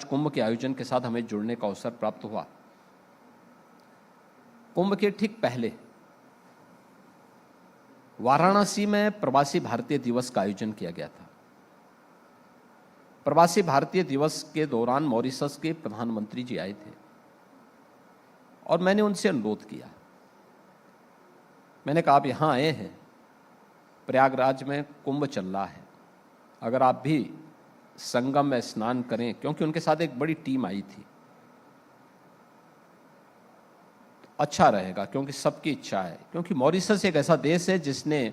कुंभ के आयोजन के साथ हमें जुड़ने का अवसर प्राप्त हुआ। कुंभ के ठीक पहले वाराणसी में प्रवासी भारतीय दिवस का आयोजन किया गया था। प्रवासी भारतीय दिवस के दौरान मॉरिशस के प्रधानमंत्री जी आए थे और मैंने उनसे अनुरोध किया, मैंने कहा आप यहाँ आए हैं, प्रयागराज में कुंभ चल रहा है, अगर आप भी संगम में स्नान करें, क्योंकि उनके साथ एक बड़ी टीम आई थी, तो अच्छा रहेगा, क्योंकि सबकी इच्छा है। क्योंकि मॉरिशस एक ऐसा देश है जिसने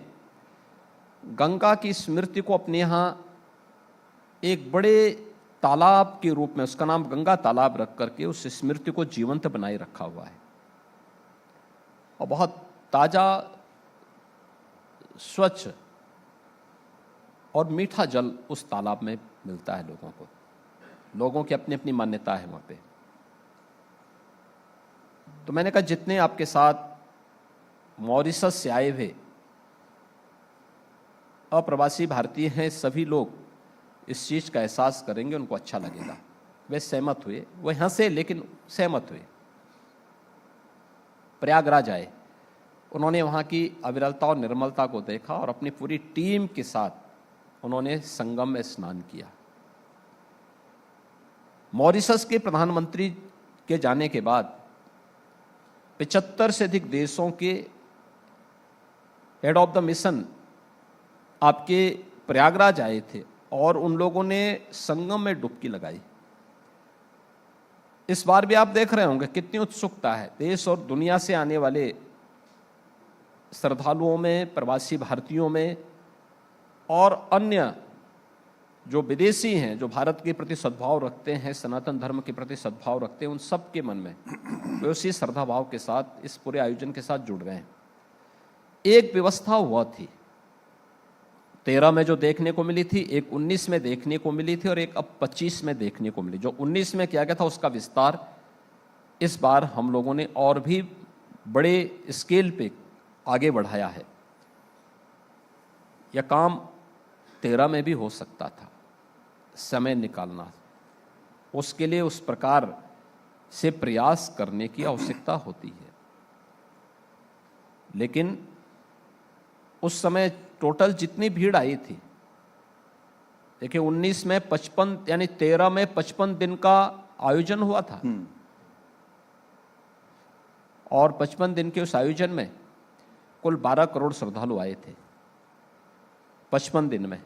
गंगा की स्मृति को अपने यहाँ एक बड़े तालाब के रूप में, उसका नाम गंगा तालाब रख करके उस स्मृति को जीवंत बनाए रखा हुआ है, और बहुत ताजा, स्वच्छ और मीठा जल उस तालाब में मिलता है लोगों को। लोगों की अपनी अपनी मान्यता है वहाँ पे। तो मैंने कहा जितने आपके साथ मॉरिशस से आए हुए अप्रवासी भारतीय हैं, सभी लोग इस चीज़ का एहसास करेंगे, उनको अच्छा लगेगा। वे सहमत हुए, वो यहाँ से लेकिन सहमत हुए। प्रयागराज आए, उन्होंने वहाँ की अविरलता और निर्मलता को देखा और अपनी पूरी टीम के साथ उन्होंने संगम में स्नान किया। मॉरिशस के प्रधानमंत्री के जाने के बाद 75 से अधिक देशों के हेड ऑफ द मिशन आपके प्रयागराज आए थे और उन लोगों ने संगम में डुबकी लगाई। इस बार भी आप देख रहे होंगे कितनी उत्सुकता है देश और दुनिया से आने वाले श्रद्धालुओं में, प्रवासी भारतीयों में और अन्य जो विदेशी हैं, जो भारत के प्रति सद्भाव रखते हैं, सनातन धर्म के प्रति सद्भाव रखते हैं, उन सब के मन में वे उसी श्रद्धा भाव के साथ इस पूरे आयोजन के साथ जुड़ गए हैं। एक व्यवस्था हुआ थी 13 में जो देखने को मिली थी, एक 19 में देखने को मिली थी और एक अब 25 में देखने को मिली। जो 19 में किया गया था उसका विस्तार इस बार हम लोगों ने और भी बड़े स्केल पे आगे बढ़ाया है। यह काम 13 में भी हो सकता था, समय निकालना, उसके लिए उस प्रकार से प्रयास करने की आवश्यकता होती है। लेकिन उस समय टोटल जितनी भीड़ आई थी, देखिए 19 में 55 यानी 13 में 55 दिन का आयोजन हुआ था और 55 दिन के उस आयोजन में कुल 12 करोड़ श्रद्धालु आए थे 55 दिन में।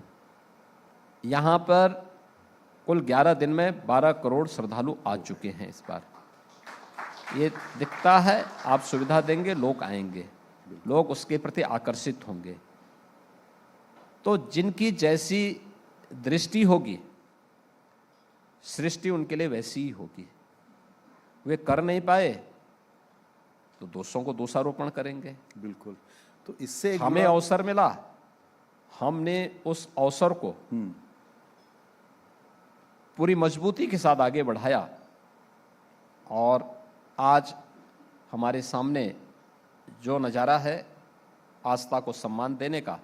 यहाँ पर कुल 11 दिन में 12 करोड़ श्रद्धालु आ चुके हैं। इस बार ये दिखता है आप सुविधा देंगे, लोग आएंगे, लोग उसके प्रति आकर्षित होंगे। तो जिनकी जैसी दृष्टि होगी, सृष्टि उनके लिए वैसी ही होगी। वे कर नहीं पाए तो दोषों को दोषारोपण करेंगे। बिल्कुल। तो इससे एक हमें अवसर मिला, हमने उस अवसर को पूरी मजबूती के साथ आगे बढ़ाया और आज हमारे सामने जो नज़ारा है आस्था को सम्मान देने का,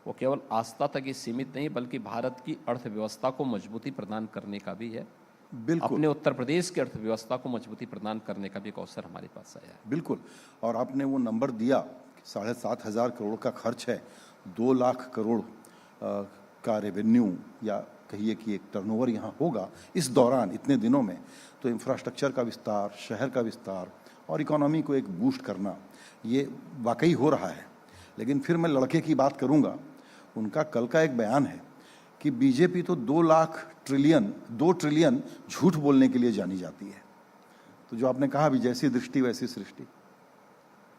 वो केवल आस्था तक ही सीमित नहीं बल्कि भारत की अर्थव्यवस्था को मजबूती प्रदान करने का भी है। बिल्कुल, अपने उत्तर प्रदेश की अर्थव्यवस्था को मजबूती प्रदान करने का भी एक अवसर हमारे पास आया है। बिल्कुल। और आपने वो नंबर दिया कि 7,500 करोड़ का खर्च है, 2 लाख करोड़ का रेवेन्यू या कहिए कि एक टर्नओवर यहाँ होगा इस दौरान, इतने दिनों में। तो इंफ्रास्ट्रक्चर का विस्तार, शहर का विस्तार और इकोनॉमी को एक बूस्ट करना, ये वाकई हो रहा है। लेकिन फिर मैं लड़के की बात करूँगा। उनका कल का एक बयान है कि बीजेपी तो 2 ट्रिलियन झूठ बोलने के लिए जानी जाती है। तो जो आपने कहा भी, जैसी दृष्टि वैसी सृष्टि।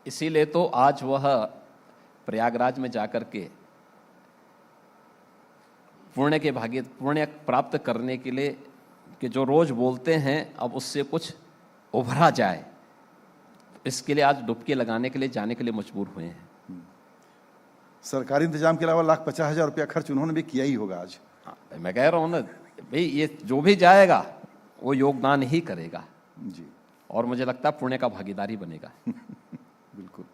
इसीलिए तो आज वह प्रयागराज में जाकर के पुण्य प्राप्त करने के लिए कि जो रोज बोलते हैं अब उससे कुछ उभरा जाए, इसके लिए आज डुबकी लगाने के लिए जाने के लिए मजबूर हुए हैं। सरकारी इंतजाम के अलावा 1,50,000 रुपया खर्च उन्होंने भी किया ही होगा आज। हाँ, मैं कह रहा हूँ ना भाई, ये जो भी जाएगा वो योगदान ही करेगा जी, और मुझे लगता है पुण्य का भागीदारी बनेगा। बिल्कुल।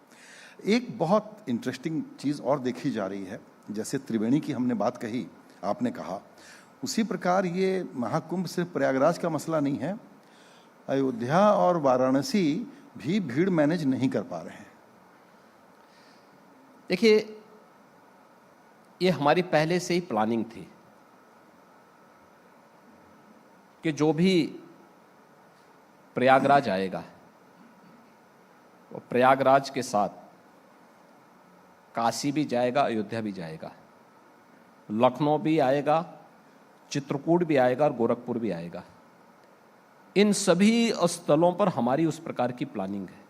एक बहुत इंटरेस्टिंग चीज़ और देखी जा रही है, जैसे त्रिवेणी की हमने बात कही, आपने कहा, उसी प्रकार ये महाकुंभ सिर्फ प्रयागराज का मसला नहीं है। अयोध्या और वाराणसी भी भीड़ मैनेज नहीं कर पा रहे हैं। देखिए, ये हमारी पहले से ही प्लानिंग थी कि जो भी प्रयागराज आएगा वो प्रयागराज के साथ काशी भी जाएगा, अयोध्या भी जाएगा, लखनऊ भी आएगा, चित्रकूट भी आएगा और गोरखपुर भी आएगा। इन सभी स्थलों पर हमारी उस प्रकार की प्लानिंग है।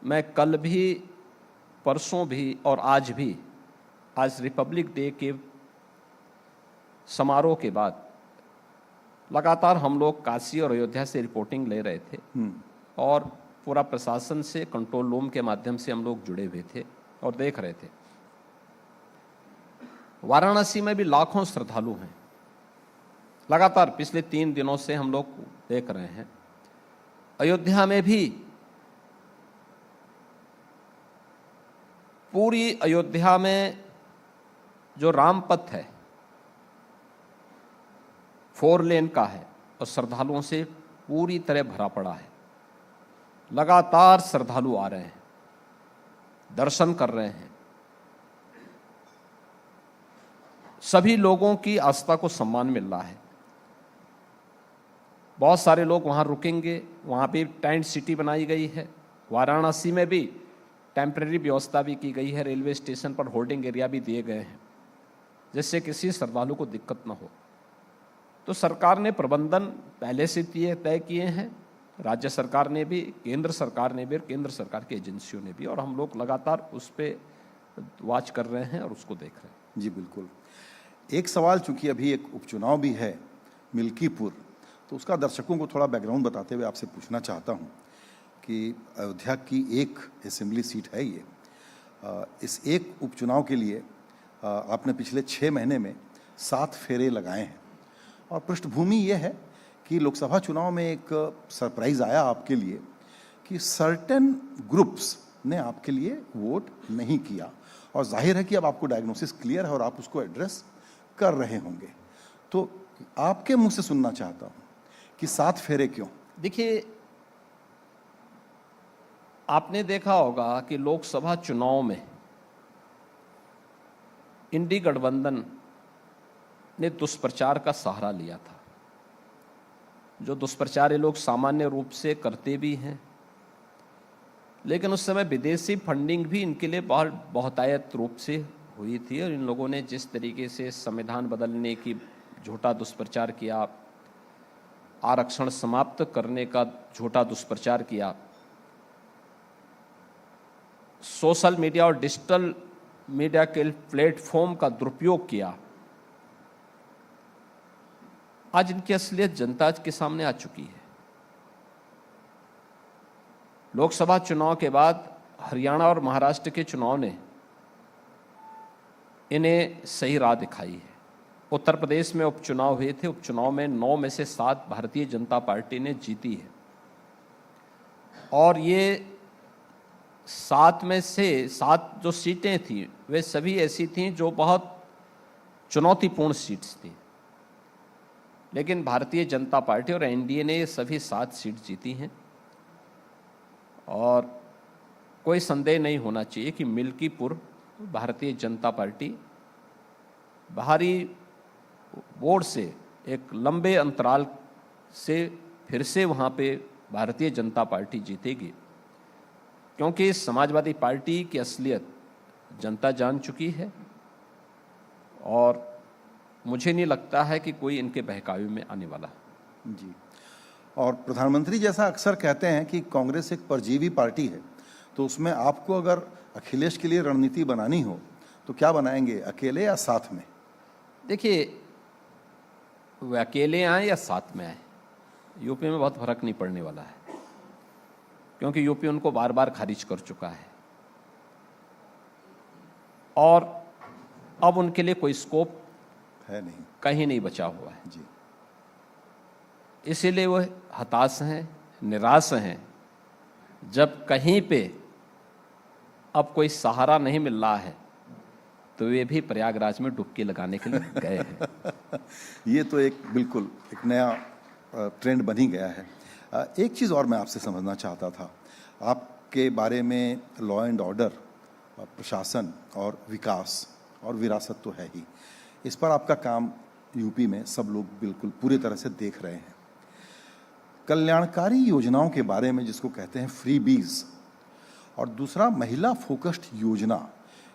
मैं कल भी, परसों भी और आज भी, आज रिपब्लिक डे के समारोह के बाद लगातार हम लोग काशी और अयोध्या से रिपोर्टिंग ले रहे थे और पूरा प्रशासन से कंट्रोल रूम के माध्यम से हम लोग जुड़े हुए थे और देख रहे थे। वाराणसी में भी लाखों श्रद्धालु हैं, लगातार पिछले 3 दिनों से हम लोग देख रहे हैं। अयोध्या में भी पूरी अयोध्या में जो रामपथ है 4 लेन का है और श्रद्धालुओं से पूरी तरह भरा पड़ा है। लगातार श्रद्धालु आ रहे हैं, दर्शन कर रहे हैं। सभी लोगों की आस्था को सम्मान मिल रहा है। बहुत सारे लोग वहाँ रुकेंगे, वहाँ पे टेंट सिटी बनाई गई है। वाराणसी में भी टेम्परेरी व्यवस्था भी की गई है, रेलवे स्टेशन पर होल्डिंग एरिया भी दिए गए हैं, जिससे किसी श्रद्धालु को दिक्कत न हो। तो सरकार ने प्रबंधन पहले से तय किए हैं, राज्य सरकार ने भी, केंद्र सरकार ने भी और केंद्र सरकार की एजेंसियों ने भी, और हम लोग लगातार उस पर वॉच कर रहे हैं और उसको देख रहे हैं। जी बिल्कुल। एक सवाल, चूंकि अभी एक उपचुनाव भी है मिल्कीपुर, तो उसका दर्शकों को थोड़ा बैकग्राउंड बताते हुए आपसे पूछना चाहता हूं कि अयोध्या की एक असेंबली सीट है ये। इस एक उपचुनाव के लिए आपने पिछले 6 महीने में 7 फेरे लगाए हैं, और पृष्ठभूमि ये है कि लोकसभा चुनाव में एक सरप्राइज आया आपके लिए कि सर्टेन ग्रुप्स ने आपके लिए वोट नहीं किया, और जाहिर है कि अब आपको डायग्नोसिस क्लियर है और आप उसको एड्रेस कर रहे होंगे। तो आपके मुंह से सुनना चाहता हूं कि 7 फेरे क्यों? देखिए, आपने देखा होगा कि लोकसभा चुनाव में इंडी गठबंधन ने दुष्प्रचार का सहारा लिया था। जो दुष्प्रचार ये लोग सामान्य रूप से करते भी हैं, लेकिन उस समय विदेशी फंडिंग भी इनके लिए बहुतायत रूप से हुई थी, और इन लोगों ने जिस तरीके से संविधान बदलने की झूठा दुष्प्रचार किया, आरक्षण समाप्त करने का झूठा दुष्प्रचार किया, सोशल मीडिया और डिजिटल मीडिया के प्लेटफॉर्म का दुरुपयोग किया, आज इनकी असलियत जनता के सामने आ चुकी है। लोकसभा चुनाव के बाद हरियाणा और महाराष्ट्र के चुनाव ने इन्हें सही राह दिखाई है। उत्तर प्रदेश में उपचुनाव हुए थे, उपचुनाव में 9 में से 7 भारतीय जनता पार्टी ने जीती है, और ये 7 में से 7 जो सीटें थी वे सभी ऐसी थीं जो बहुत चुनौतीपूर्ण सीट्स थी, लेकिन भारतीय जनता पार्टी और एनडीए ने ये सभी 7 सीट जीती हैं। और कोई संदेह नहीं होना चाहिए कि मिल्कीपुर भारतीय जनता पार्टी भारी वोट से एक लंबे अंतराल से फिर से वहाँ पे भारतीय जनता पार्टी जीतेगी, क्योंकि समाजवादी पार्टी की असलियत जनता जान चुकी है, और मुझे नहीं लगता है कि कोई इनके बहकावे में आने वाला। जी, और प्रधानमंत्री जैसा अक्सर कहते हैं कि कांग्रेस एक परजीवी पार्टी है, तो उसमें आपको अगर अखिलेश के लिए रणनीति बनानी हो तो क्या बनाएंगे, अकेले या साथ में? देखिए, वे अकेले आए या साथ में आए, यूपी में बहुत फर्क नहीं पड़ने वाला है, क्योंकि यूपी उनको बार बार खारिज कर चुका है, और अब उनके लिए कोई स्कोप है नहीं, कहीं नहीं बचा हुआ है। जी, इसीलिए वो हताश हैं, निराश हैं। जब कहीं पे अब कोई सहारा नहीं मिल रहा है, तो वे भी प्रयागराज में डुबकी लगाने के लिए गए हैं। ये तो एक बिल्कुल एक नया ट्रेंड बन ही गया है। एक चीज़ और मैं आपसे समझना चाहता था, आपके बारे में लॉ एंड ऑर्डर, प्रशासन और विकास और विरासत तो है ही, इस पर आपका काम यूपी में सब लोग बिल्कुल पूरी तरह से देख रहे हैं। कल्याणकारी योजनाओं के बारे में, जिसको कहते हैं फ्री बीज, और दूसरा महिला फोकस्ड योजना,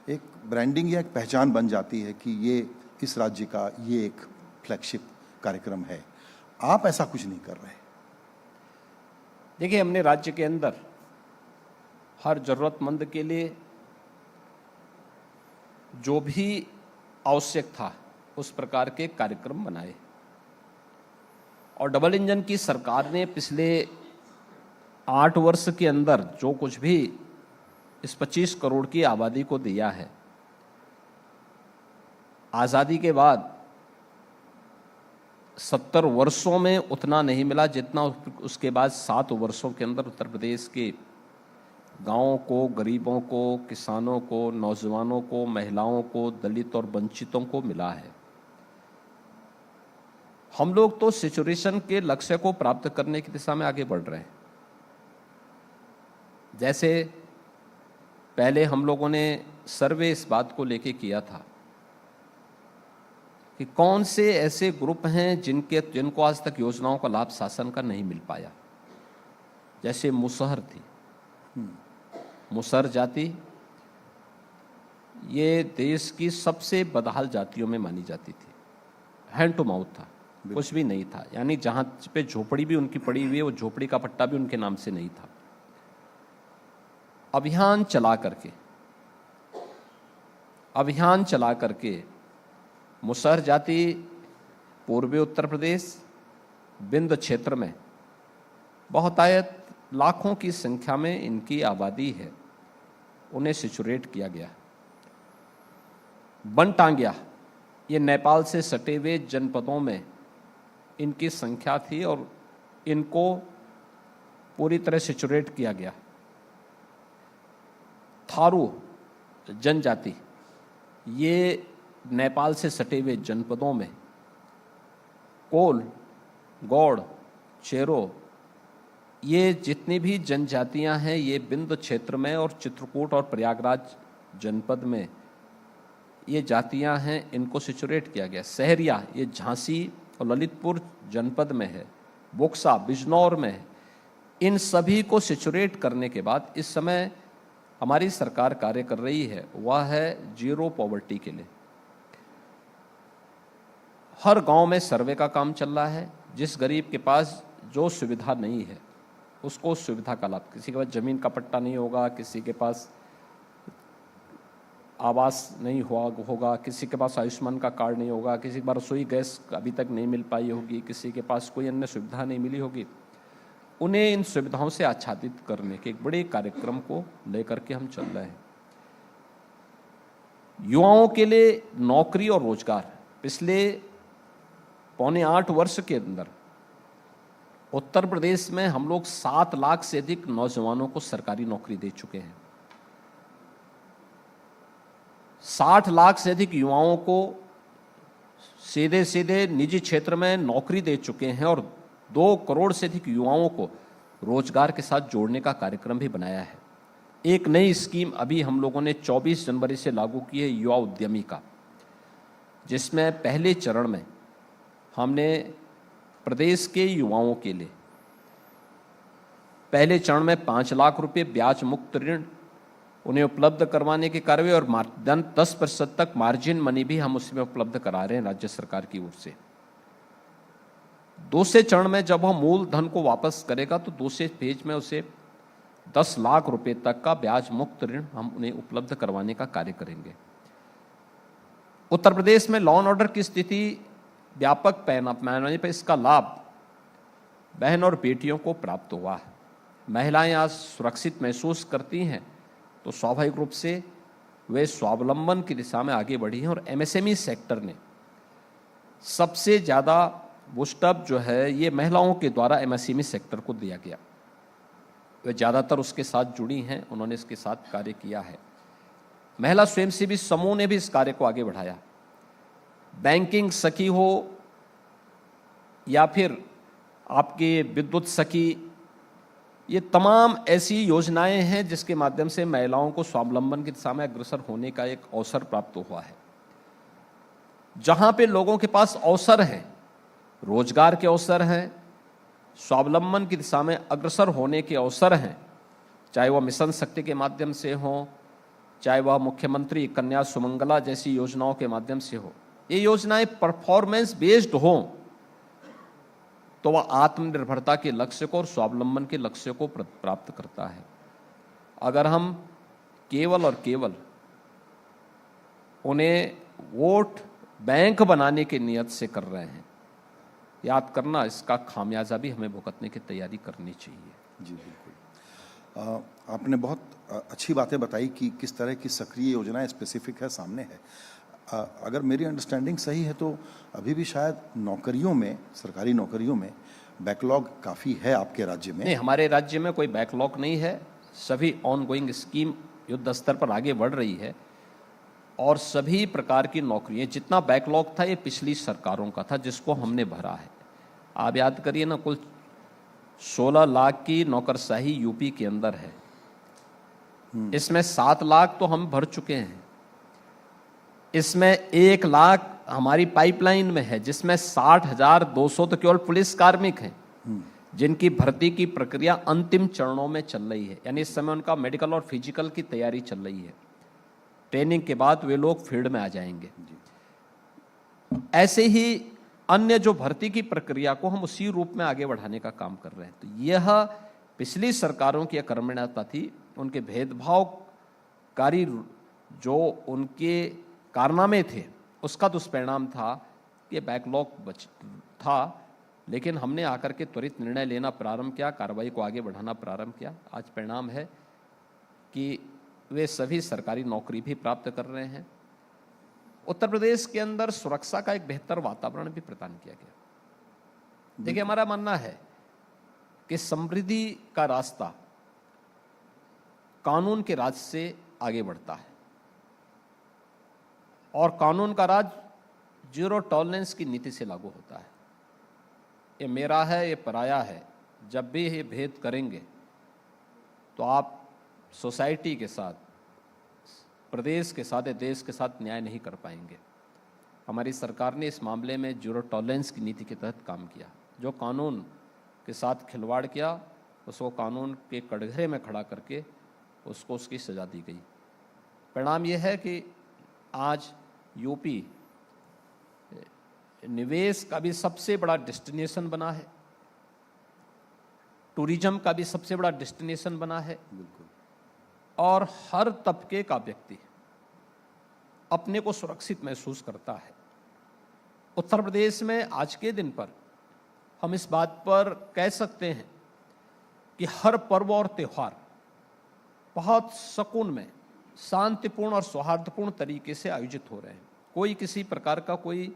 एक ब्रांडिंग या एक पहचान बन जाती है कि ये इस राज्य का ये एक फ्लैगशिप कार्यक्रम है। आप ऐसा कुछ नहीं कर रहे। देखिए, हमने राज्य के अंदर हर जरूरतमंद के लिए जो भी आवश्यक था उस प्रकार के कार्यक्रम बनाए, और डबल इंजन की सरकार ने पिछले 8 वर्ष के अंदर जो कुछ भी इस 25 करोड़ की आबादी को दिया है, आज़ादी के बाद 70 वर्षों में उतना नहीं मिला जितना उसके बाद 7 वर्षों के अंदर उत्तर प्रदेश के गांवों को, गरीबों को, किसानों को, नौजवानों को, महिलाओं को, दलित और वंचितों को मिला है। हम लोग तो सिचुएशन के लक्ष्य को प्राप्त करने की दिशा में आगे बढ़ रहे हैं। जैसे पहले हम लोगों ने सर्वे इस बात को लेके किया था कि कौन से ऐसे ग्रुप हैं जिनको आज तक योजनाओं का लाभ शासन का नहीं मिल पाया। जैसे मुसहर थी, मुसहर जाति ये देश की सबसे बदहाल जातियों में मानी जाती थी। हैंड टू माउथ था, कुछ भी नहीं था, यानी जहां पे झोपड़ी भी उनकी पड़ी हुई है वो झोपड़ी का पट्टा भी उनके नाम से नहीं था। अभियान चला करके मुसहर जाति पूर्वी उत्तर प्रदेश बिंद क्षेत्र में बहुतायत लाखों की संख्या में इनकी आबादी है, उन्हें सिचुरेट किया गया। बनटांगिया ये नेपाल से सटे हुए जनपदों में इनकी संख्या थी और इनको पूरी तरह सिचुरेट किया गया। थारू जनजाति ये नेपाल से सटे हुए जनपदों में कोल, गौड़, चेरो ये जितनी भी जनजातियां हैं ये बिंद क्षेत्र में और चित्रकूट और प्रयागराज जनपद में ये जातियां हैं, इनको सिचुरेट किया गया। सहरिया ये झांसी और ललितपुर जनपद में है, बुक्सा बिजनौर में है। इन सभी को सिचुरेट करने के बाद इस समय हमारी सरकार कार्य कर रही है वह है जीरो पॉवर्टी के लिए। हर गांव में सर्वे का काम चल रहा है। जिस गरीब के पास जो सुविधा नहीं है उसको उस सुविधा का लाभ, किसी के पास जमीन का पट्टा नहीं होगा, किसी के पास आवास नहीं होगा, किसी के पास आयुष्मान का कार्ड नहीं होगा, किसी के पास रसोई गैस अभी तक नहीं मिल पाई होगी, किसी के पास कोई अन्य सुविधा नहीं मिली होगी, उन्हें इन सुविधाओं से आच्छादित करने के एक बड़े कार्यक्रम को लेकर के हम चल रहे हैं। युवाओं के लिए नौकरी और रोजगार, पिछले 7.25 वर्ष के अंदर उत्तर प्रदेश में हम लोग 7 लाख से अधिक नौजवानों को सरकारी नौकरी दे चुके हैं। 60 लाख से अधिक युवाओं को सीधे सीधे निजी क्षेत्र में नौकरी दे चुके हैं और 2 करोड़ से अधिक युवाओं को रोजगार के साथ जोड़ने का कार्यक्रम भी बनाया है। एक नई स्कीम अभी हम लोगों ने 24 जनवरी से लागू की है, युवा उद्यमी का, जिसमें पहले चरण में हमने प्रदेश के युवाओं के लिए पहले चरण में 5 लाख रुपए ब्याज मुक्त ऋण उन्हें उपलब्ध करवाने के कार्य और 10% तक मार्जिन मनी भी हम उसमें उपलब्ध करा रहे हैं राज्य सरकार की ओर से। दूसरे चरण में जब हम मूल धन को वापस करेगा तो दूसरे फेज में उसे 10 लाख रुपए तक का ब्याज मुक्त ऋण हम उन्हें उपलब्ध करवाने का कार्य करेंगे। उत्तर प्रदेश में लॉ एंड ऑर्डर की स्थिति व्यापक पैमाने पर इसका लाभ बहन और बेटियों को प्राप्त हुआ है। महिलाएं आज सुरक्षित महसूस करती हैं तो स्वाभाविक रूप से वे स्वावलंबन की दिशा में आगे बढ़ी हैं और एमएसएमई सेक्टर ने सबसे ज़्यादा बूस्टअप जो है ये महिलाओं के द्वारा एमएसएमई सेक्टर को दिया गया। वे ज़्यादातर उसके साथ जुड़ी हैं, उन्होंने इसके साथ कार्य किया है। महिला स्वयंसेवी समूह ने भी इस कार्य को आगे बढ़ाया। बैंकिंग सखी हो या फिर आपके विद्युत सखी, ये तमाम ऐसी योजनाएं हैं जिसके माध्यम से महिलाओं को स्वावलंबन की दिशा में अग्रसर होने का एक अवसर प्राप्त हुआ है। जहां पे लोगों के पास अवसर है, रोजगार के अवसर हैं, स्वावलंबन की दिशा में अग्रसर होने के अवसर हैं, चाहे वह मिशन शक्ति के माध्यम से हो, चाहे वह मुख्यमंत्री कन्या सुमंगला जैसी योजनाओं के माध्यम से हो, ये योजनाएं परफॉर्मेंस बेस्ड हो तो वह आत्मनिर्भरता के लक्ष्य को और स्वावलंबन के लक्ष्य को प्राप्त करता है। अगर हम केवल और केवल उन्हें वोट बैंक बनाने की नियत से कर रहे हैं, याद करना इसका खामियाजा भी हमें भुगतने की तैयारी करनी चाहिए। जी बिल्कुल, आपने बहुत अच्छी बातें बताई कि किस तरह की सक्रिय योजनाएं स्पेसिफिक है, सामने है। अगर मेरी अंडरस्टैंडिंग सही है तो अभी भी शायद नौकरियों में, सरकारी नौकरियों में बैकलॉग काफ़ी है आपके राज्य में। नहीं, हमारे राज्य में कोई बैकलॉग नहीं है। सभी ऑनगोइंग स्कीम युद्ध स्तर पर आगे बढ़ रही है और सभी प्रकार की नौकरियां, जितना बैकलॉग था ये पिछली सरकारों का था जिसको हमने भरा है। आप याद करिए ना, कुल 16 लाख की नौकरशाही यूपी के अंदर है इसमें 7 लाख तो हम भर चुके हैं, इसमें 1 लाख हमारी पाइपलाइन में है, जिसमें 60,200 तो केवल पुलिस कार्मिक हैं जिनकी भर्ती की प्रक्रिया अंतिम चरणों में चल रही है। यानी इस समय उनका मेडिकल और फिजिकल की तैयारी चल रही है। ट्रेनिंग के बाद वे लोग फील्ड में आ जाएंगे। ऐसे ही अन्य जो भर्ती की प्रक्रिया को हम उसी रूप में आगे बढ़ाने का काम कर रहे हैं। तो यह पिछली सरकारों की अकर्मण्यता थी, उनके भेदभावकारी जो उनके कारनामे थे, उसका दुष्परिणाम था कि बैकलॉग था। लेकिन हमने आकर के त्वरित निर्णय लेना प्रारंभ किया, कार्रवाई को आगे बढ़ाना प्रारंभ किया। आज परिणाम है कि वे सभी सरकारी नौकरी भी प्राप्त कर रहे हैं। उत्तर प्रदेश के अंदर सुरक्षा का एक बेहतर वातावरण भी प्रदान किया गया। देखिए, हमारा मानना है कि समृद्धि का रास्ता कानून के राज से आगे बढ़ता है और कानून का राज जीरो टॉलरेंस की नीति से लागू होता है। ये मेरा है, ये पराया है, जब भी ये भेद करेंगे तो आप सोसाइटी के साथ, प्रदेश के साथ, देश के साथ न्याय नहीं कर पाएंगे। हमारी सरकार ने इस मामले में जीरो टॉलरेंस की नीति के तहत काम किया। जो कानून के साथ खिलवाड़ किया उसको कानून के कटघरे में खड़ा करके उसको उसकी सजा दी गई। परिणाम यह है कि आज यूपी निवेश का भी सबसे बड़ा डेस्टिनेशन बना है, टूरिज्म का भी सबसे बड़ा डेस्टिनेशन बना है। बिल्कुल। और हर तबके का व्यक्ति अपने को सुरक्षित महसूस करता है। उत्तर प्रदेश में आज के दिन पर हम इस बात पर कह सकते हैं कि हर पर्व और त्यौहार बहुत सुकून में, शांतिपूर्ण और सौहार्दपूर्ण तरीके से आयोजित हो रहे हैं। कोई किसी प्रकार का कोई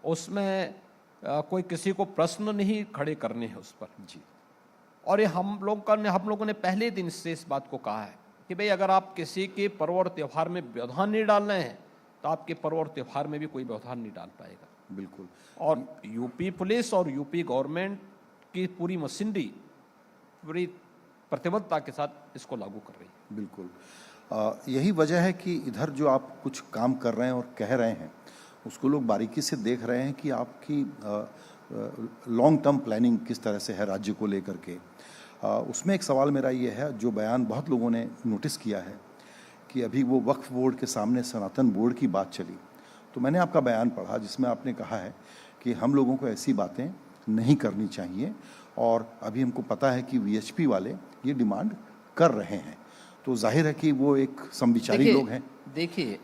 उसमें कोई किसी को प्रश्न नहीं खड़े करने हैं उस पर जी। और ये हम लोगों ने पहले दिन से इस बात को कहा है कि भाई, अगर आप किसी के पर्व और त्यौहार में व्यवधान नहीं डाल रहे हैं तो आपके पर्व और त्यौहार में भी कोई व्यवधान नहीं डाल पाएगा। बिल्कुल। और यूपी पुलिस और यूपी गवर्नमेंट की पूरी मशीनरी पूरी प्रतिबद्धता के साथ इसको लागू कर रही है। बिल्कुल। यही वजह है कि इधर जो आप कुछ काम कर रहे हैं और कह रहे हैं उसको लोग बारीकी से देख रहे हैं कि आपकी लॉन्ग टर्म प्लानिंग किस तरह से है राज्य को लेकर के। उसमें एक सवाल मेरा ये है, जो बयान बहुत लोगों ने नोटिस किया है कि अभी वो वक्फ बोर्ड के सामने सनातन बोर्ड की बात चली, तो मैंने आपका बयान पढ़ा जिसमें आपने कहा है कि हम लोगों को ऐसी बातें नहीं करनी चाहिए और अभी हमको पता है कि वीएचपी वाले ये डिमांड कर रहे हैं, तो जाहिर है कि वो एक समविचारी लोग हैं। देखिए,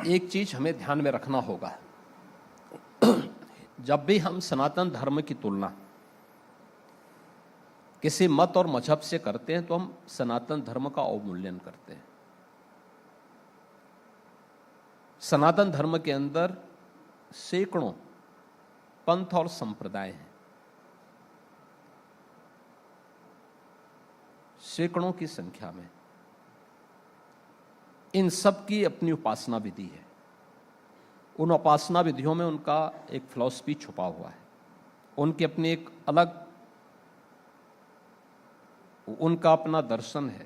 एक चीज हमें ध्यान में रखना होगा, जब भी हम सनातन धर्म की तुलना किसी मत और मजहब से करते हैं तो हम सनातन धर्म का अवमूल्यन करते हैं। सनातन धर्म के अंदर सैकड़ों पंथ और संप्रदाय हैं, सैकड़ों की संख्या में। इन सब की अपनी उपासना विधि है। उन उपासना विधियों में उनका एक फिलॉसफी छुपा हुआ है, उनकी अपनी एक अलग, उनका अपना दर्शन है।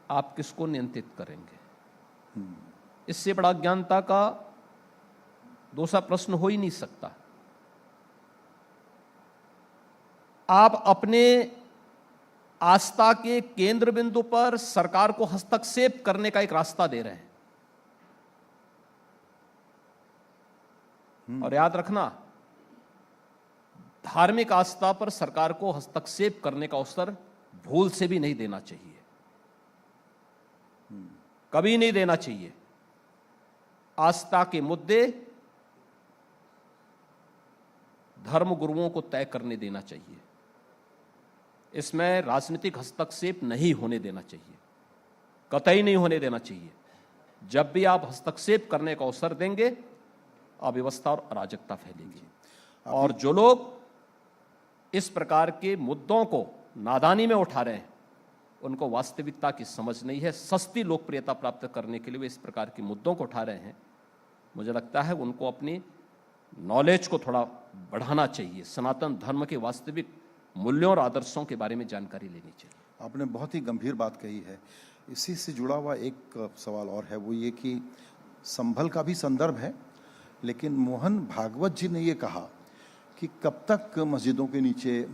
आप किसको नियंत्रित करेंगे? इससे बड़ा अज्ञानता का दूसरा प्रश्न हो ही नहीं सकता। आप अपने आस्था के केंद्र बिंदु पर सरकार को हस्तक्षेप करने का एक रास्ता दे रहे हैं। और याद रखना, धार्मिक आस्था पर सरकार को हस्तक्षेप करने का अवसर भूल से भी नहीं देना चाहिए, कभी नहीं देना चाहिए। आस्था के मुद्दे धर्म गुरुओं को तय करने देना चाहिए। इसमें राजनीतिक हस्तक्षेप नहीं होने देना चाहिए, कतई नहीं होने देना चाहिए। जब भी आप हस्तक्षेप करने का अवसर देंगे, अव्यवस्था और अराजकता फैलेगी। और जो लोग इस प्रकार के मुद्दों को नादानी में उठा रहे हैं, उनको वास्तविकता की समझ नहीं है। सस्ती लोकप्रियता प्राप्त करने के लिए वे इस प्रकार के मुद्दों को उठा रहे हैं। मुझे लगता है उनको अपनी नॉलेज को थोड़ा बढ़ाना चाहिए, सनातन धर्म के वास्तविक मूल्यों और आदर्शों के बारे में जानकारी लेनी चाहिए। आपने बहुत ही गंभीर बात कही है। इसी से जुड़ा हुआ एक सवाल और है, वो ये कि संभल का भी संदर्भ है, लेकिन मोहन भागवत जी ने ये कहा कि कब तक मस्जिदों के नीचे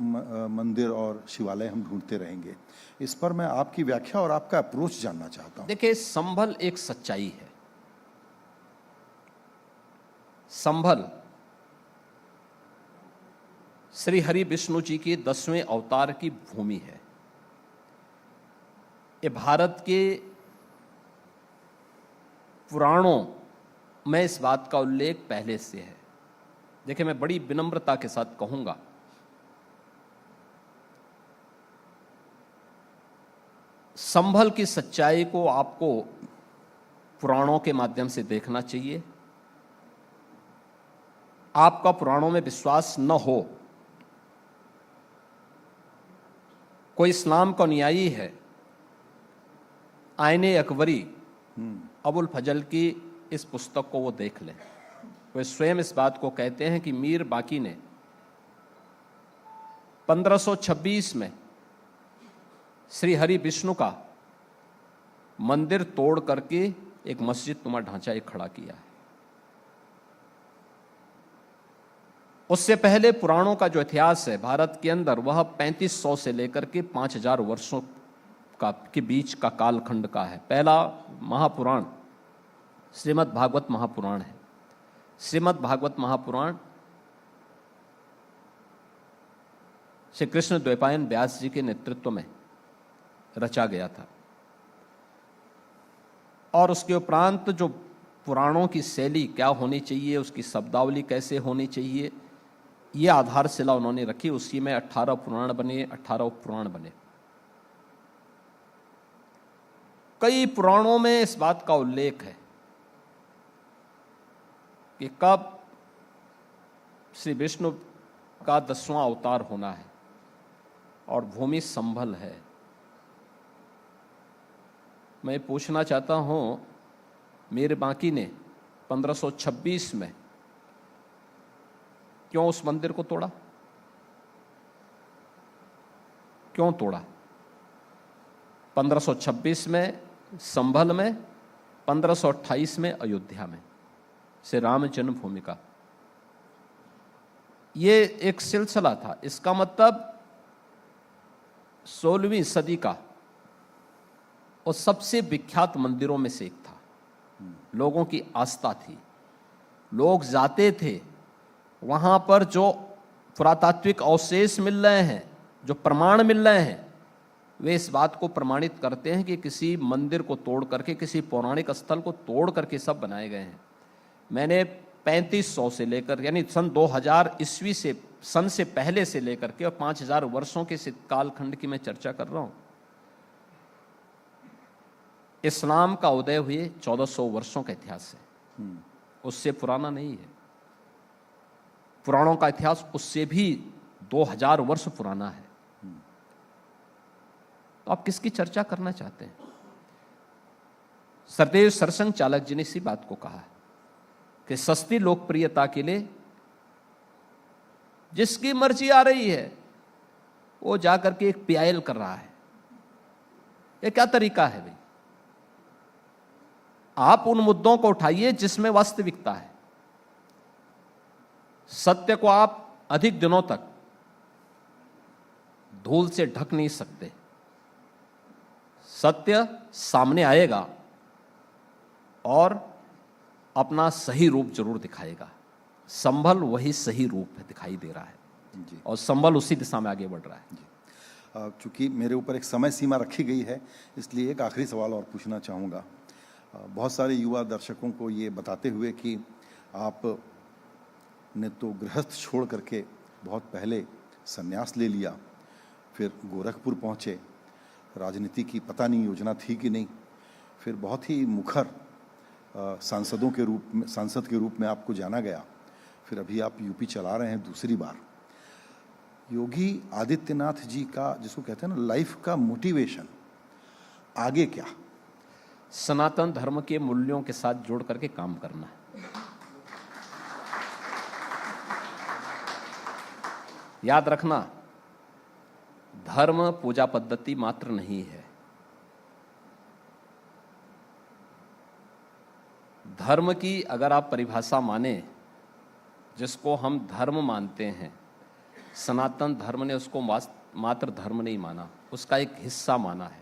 मंदिर और शिवालय हम ढूंढते रहेंगे। इस पर मैं आपकी व्याख्या और आपका अप्रोच जानना चाहता हूं। देखिए, संभल एक सच्चाई है। संभल श्री हरि विष्णु जी के 10वें अवतार की भूमि है। ये भारत के पुराणों में इस बात का उल्लेख पहले से है। देखिए, मैं बड़ी विनम्रता के साथ कहूंगा, संभल की सच्चाई को आपको पुराणों के माध्यम से देखना चाहिए। आपका पुराणों में विश्वास न हो, कोई इस्लाम का अनुयायी है, आईने अकबरी अबुल फजल की इस पुस्तक को वो देख लें। वे स्वयं इस बात को कहते हैं कि मीर बाकी ने 1526 में श्री हरि विष्णु का मंदिर तोड़ करके एक मस्जिद नुमा ढांचा एक खड़ा किया है। उससे पहले पुराणों का जो इतिहास है भारत के अंदर, वह 3500 से लेकर के 5000 वर्षों का के बीच का कालखंड का है। पहला महापुराण श्रीमद् भागवत महापुराण है। श्रीमद् भागवत महापुराण श्री कृष्ण द्वैपायन व्यास जी के नेतृत्व में रचा गया था, और उसके उपरांत जो पुराणों की शैली क्या होनी चाहिए, उसकी शब्दावली कैसे होनी चाहिए, ये आधारशिला उन्होंने रखी। उसी में 18 पुराण बने, 18 उपपुराण बने। कई पुराणों में इस बात का उल्लेख है कि कब श्री विष्णु का 10वां अवतार होना है, और भूमि संभल है। मैं पूछना चाहता हूं, मीर बाकी ने 1526 में क्यों उस मंदिर को तोड़ा? क्यों तोड़ा? 1526 में संभल में, 1528 में अयोध्या में, से राम जन्मभूमि का ये एक सिलसिला था। इसका मतलब 16वीं सदी का और सबसे विख्यात मंदिरों में से एक था। लोगों की आस्था थी, लोग जाते थे वहां पर। जो पुरातात्विक अवशेष मिल रहे हैं, जो प्रमाण मिल रहे हैं, वे इस बात को प्रमाणित करते हैं कि किसी मंदिर को तोड़ करके, किसी पौराणिक स्थल को तोड़ करके सब बनाए गए हैं। मैंने 3500 से लेकर, यानी सन 2000 ईस्वी से, सन से पहले से लेकर के, और 5000 वर्षों के कालखंड की मैं चर्चा कर रहा हूं। इस्लाम का उदय हुए 1400 वर्षों का इतिहास है, उससे पुराना नहीं है। पुराणों का इतिहास उससे भी 2000 वर्ष पुराना है। तो आप किसकी चर्चा करना चाहते हैं? सरदेव सरसंघ चालक जी ने इसी बात को कहा है कि सस्ती लोकप्रियता के लिए जिसकी मर्जी आ रही है वो जाकर के एक पीआईएल कर रहा है। ये क्या तरीका है भाई? आप उन मुद्दों को उठाइए जिसमें वास्तविकता है। सत्य को आप अधिक दिनों तक धूल से ढक नहीं सकते। सत्य सामने आएगा और अपना सही रूप जरूर दिखाएगा। संभल वही सही रूप दिखाई दे रहा है जी। और संभल उसी दिशा में आगे बढ़ रहा है जी। चूंकि मेरे ऊपर एक समय सीमा रखी गई है, इसलिए एक आखिरी सवाल और पूछना चाहूँगा। बहुत सारे युवा दर्शकों को ये बताते हुए कि आप ने तो गृहस्थ छोड़ करके बहुत पहले संन्यास ले लिया, फिर गोरखपुर पहुँचे, राजनीति की पता नहीं योजना थी कि नहीं, फिर बहुत ही मुखर सांसद के रूप में आपको जाना गया, फिर अभी आप यूपी चला रहे हैं दूसरी बार। योगी आदित्यनाथ जी का, जिसको कहते हैं ना, लाइफ का मोटिवेशन आगे क्या? सनातन धर्म के मूल्यों के साथ जोड़ करके काम करना है। याद रखना, धर्म पूजा पद्धति मात्र नहीं है। धर्म की अगर आप परिभाषा माने, जिसको हम धर्म मानते हैं, सनातन धर्म ने उसको मात्र धर्म नहीं माना, उसका एक हिस्सा माना है।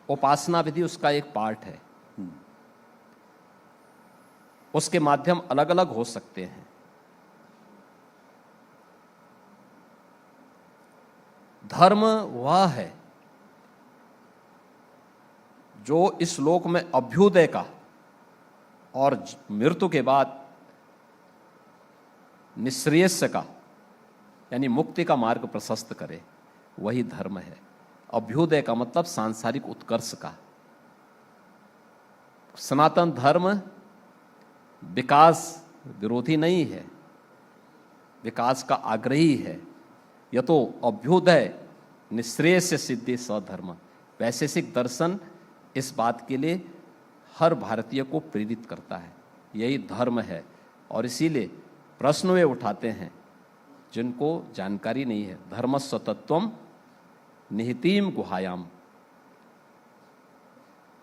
उपासना विधि उसका एक पार्ट है। उसके माध्यम अलग अलग हो सकते हैं। धर्म वह है जो इस लोक में अभ्युदय का और मृत्यु के बाद निःश्रेयस का यानी मुक्ति का मार्ग प्रशस्त करे, वही धर्म है। अभ्युदय का मतलब सांसारिक उत्कर्ष का। सनातन धर्म विकास विरोधी नहीं है, विकास का आग्रही है। यह तो अभ्युदय निःश्रेयस सिद्धि सधर्म, वैशेषिक दर्शन इस बात के लिए हर भारतीय को प्रेरित करता है। यही धर्म है। और इसीलिए प्रश्न वे उठाते हैं जिनको जानकारी नहीं है। धर्मस्य तत्वम निहितीम गुहायाम,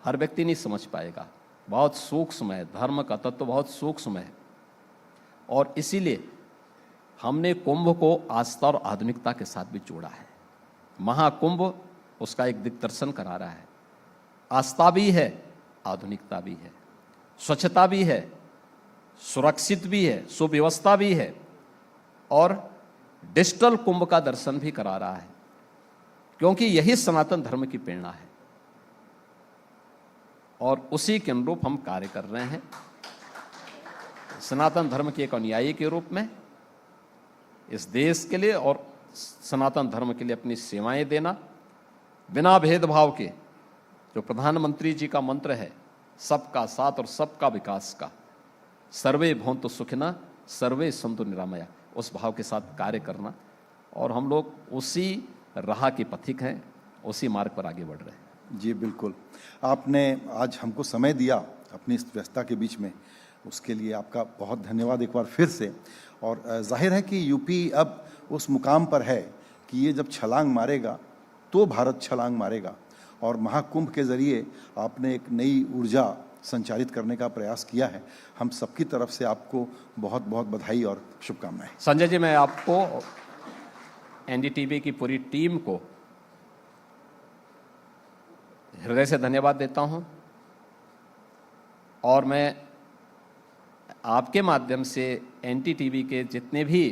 हर व्यक्ति नहीं समझ पाएगा, बहुत सूक्ष्म है। धर्म का तत्व बहुत सूक्ष्म है। और इसीलिए हमने कुंभ को आस्था और आधुनिकता के साथ भी जोड़ा है। महाकुंभ उसका एक दिग्दर्शन करा रहा है। आस्था भी है, आधुनिकता भी है, स्वच्छता भी है, सुरक्षित भी है, सुव्यवस्था भी है, और डिजिटल कुंभ का दर्शन भी करा रहा है, क्योंकि यही सनातन धर्म की प्रेरणा है। और उसी के अनुरूप हम कार्य कर रहे हैं। सनातन धर्म के एक अनुयायी के रूप में इस देश के लिए और सनातन धर्म के लिए अपनी सेवाएं देना, बिना भेदभाव के, जो प्रधानमंत्री जी का मंत्र है, सबका साथ और सबका विकास का, सर्वे भवन्तु सुखिनः सर्वे सन्तु निरामया, उस भाव के साथ कार्य करना। और हम लोग उसी राह के पथिक हैं, उसी मार्ग पर आगे बढ़ रहे हैं। जी बिल्कुल, आपने आज हमको समय दिया अपनी इस व्यस्तता के बीच में, उसके लिए आपका बहुत धन्यवाद एक बार फिर से। और जाहिर है कि यूपी अब उस मुकाम पर है कि ये जब छलांग मारेगा तो भारत छलांग मारेगा। और महाकुंभ के ज़रिए आपने एक नई ऊर्जा संचालित करने का प्रयास किया है। हम सबकी तरफ से आपको बहुत बहुत बधाई और शुभकामनाएं। संजय जी, मैं आपको एनडीटीवी की पूरी टीम को हृदय से धन्यवाद देता हूं। और मैं आपके माध्यम से एनडीटीवी के जितने भी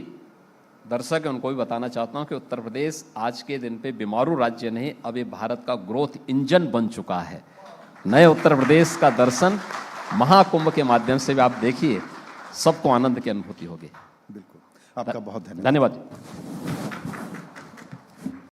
दर्शक हैं उनको भी बताना चाहता हूं कि उत्तर प्रदेश आज के दिन पे बीमारू राज्य नहीं, अब ये भारत का ग्रोथ इंजन बन चुका है। नए उत्तर प्रदेश का दर्शन महाकुंभ के माध्यम से भी आप देखिए, सबको आनंद की अनुभूति होगी। बिल्कुल, आपका बहुत धन्यवाद।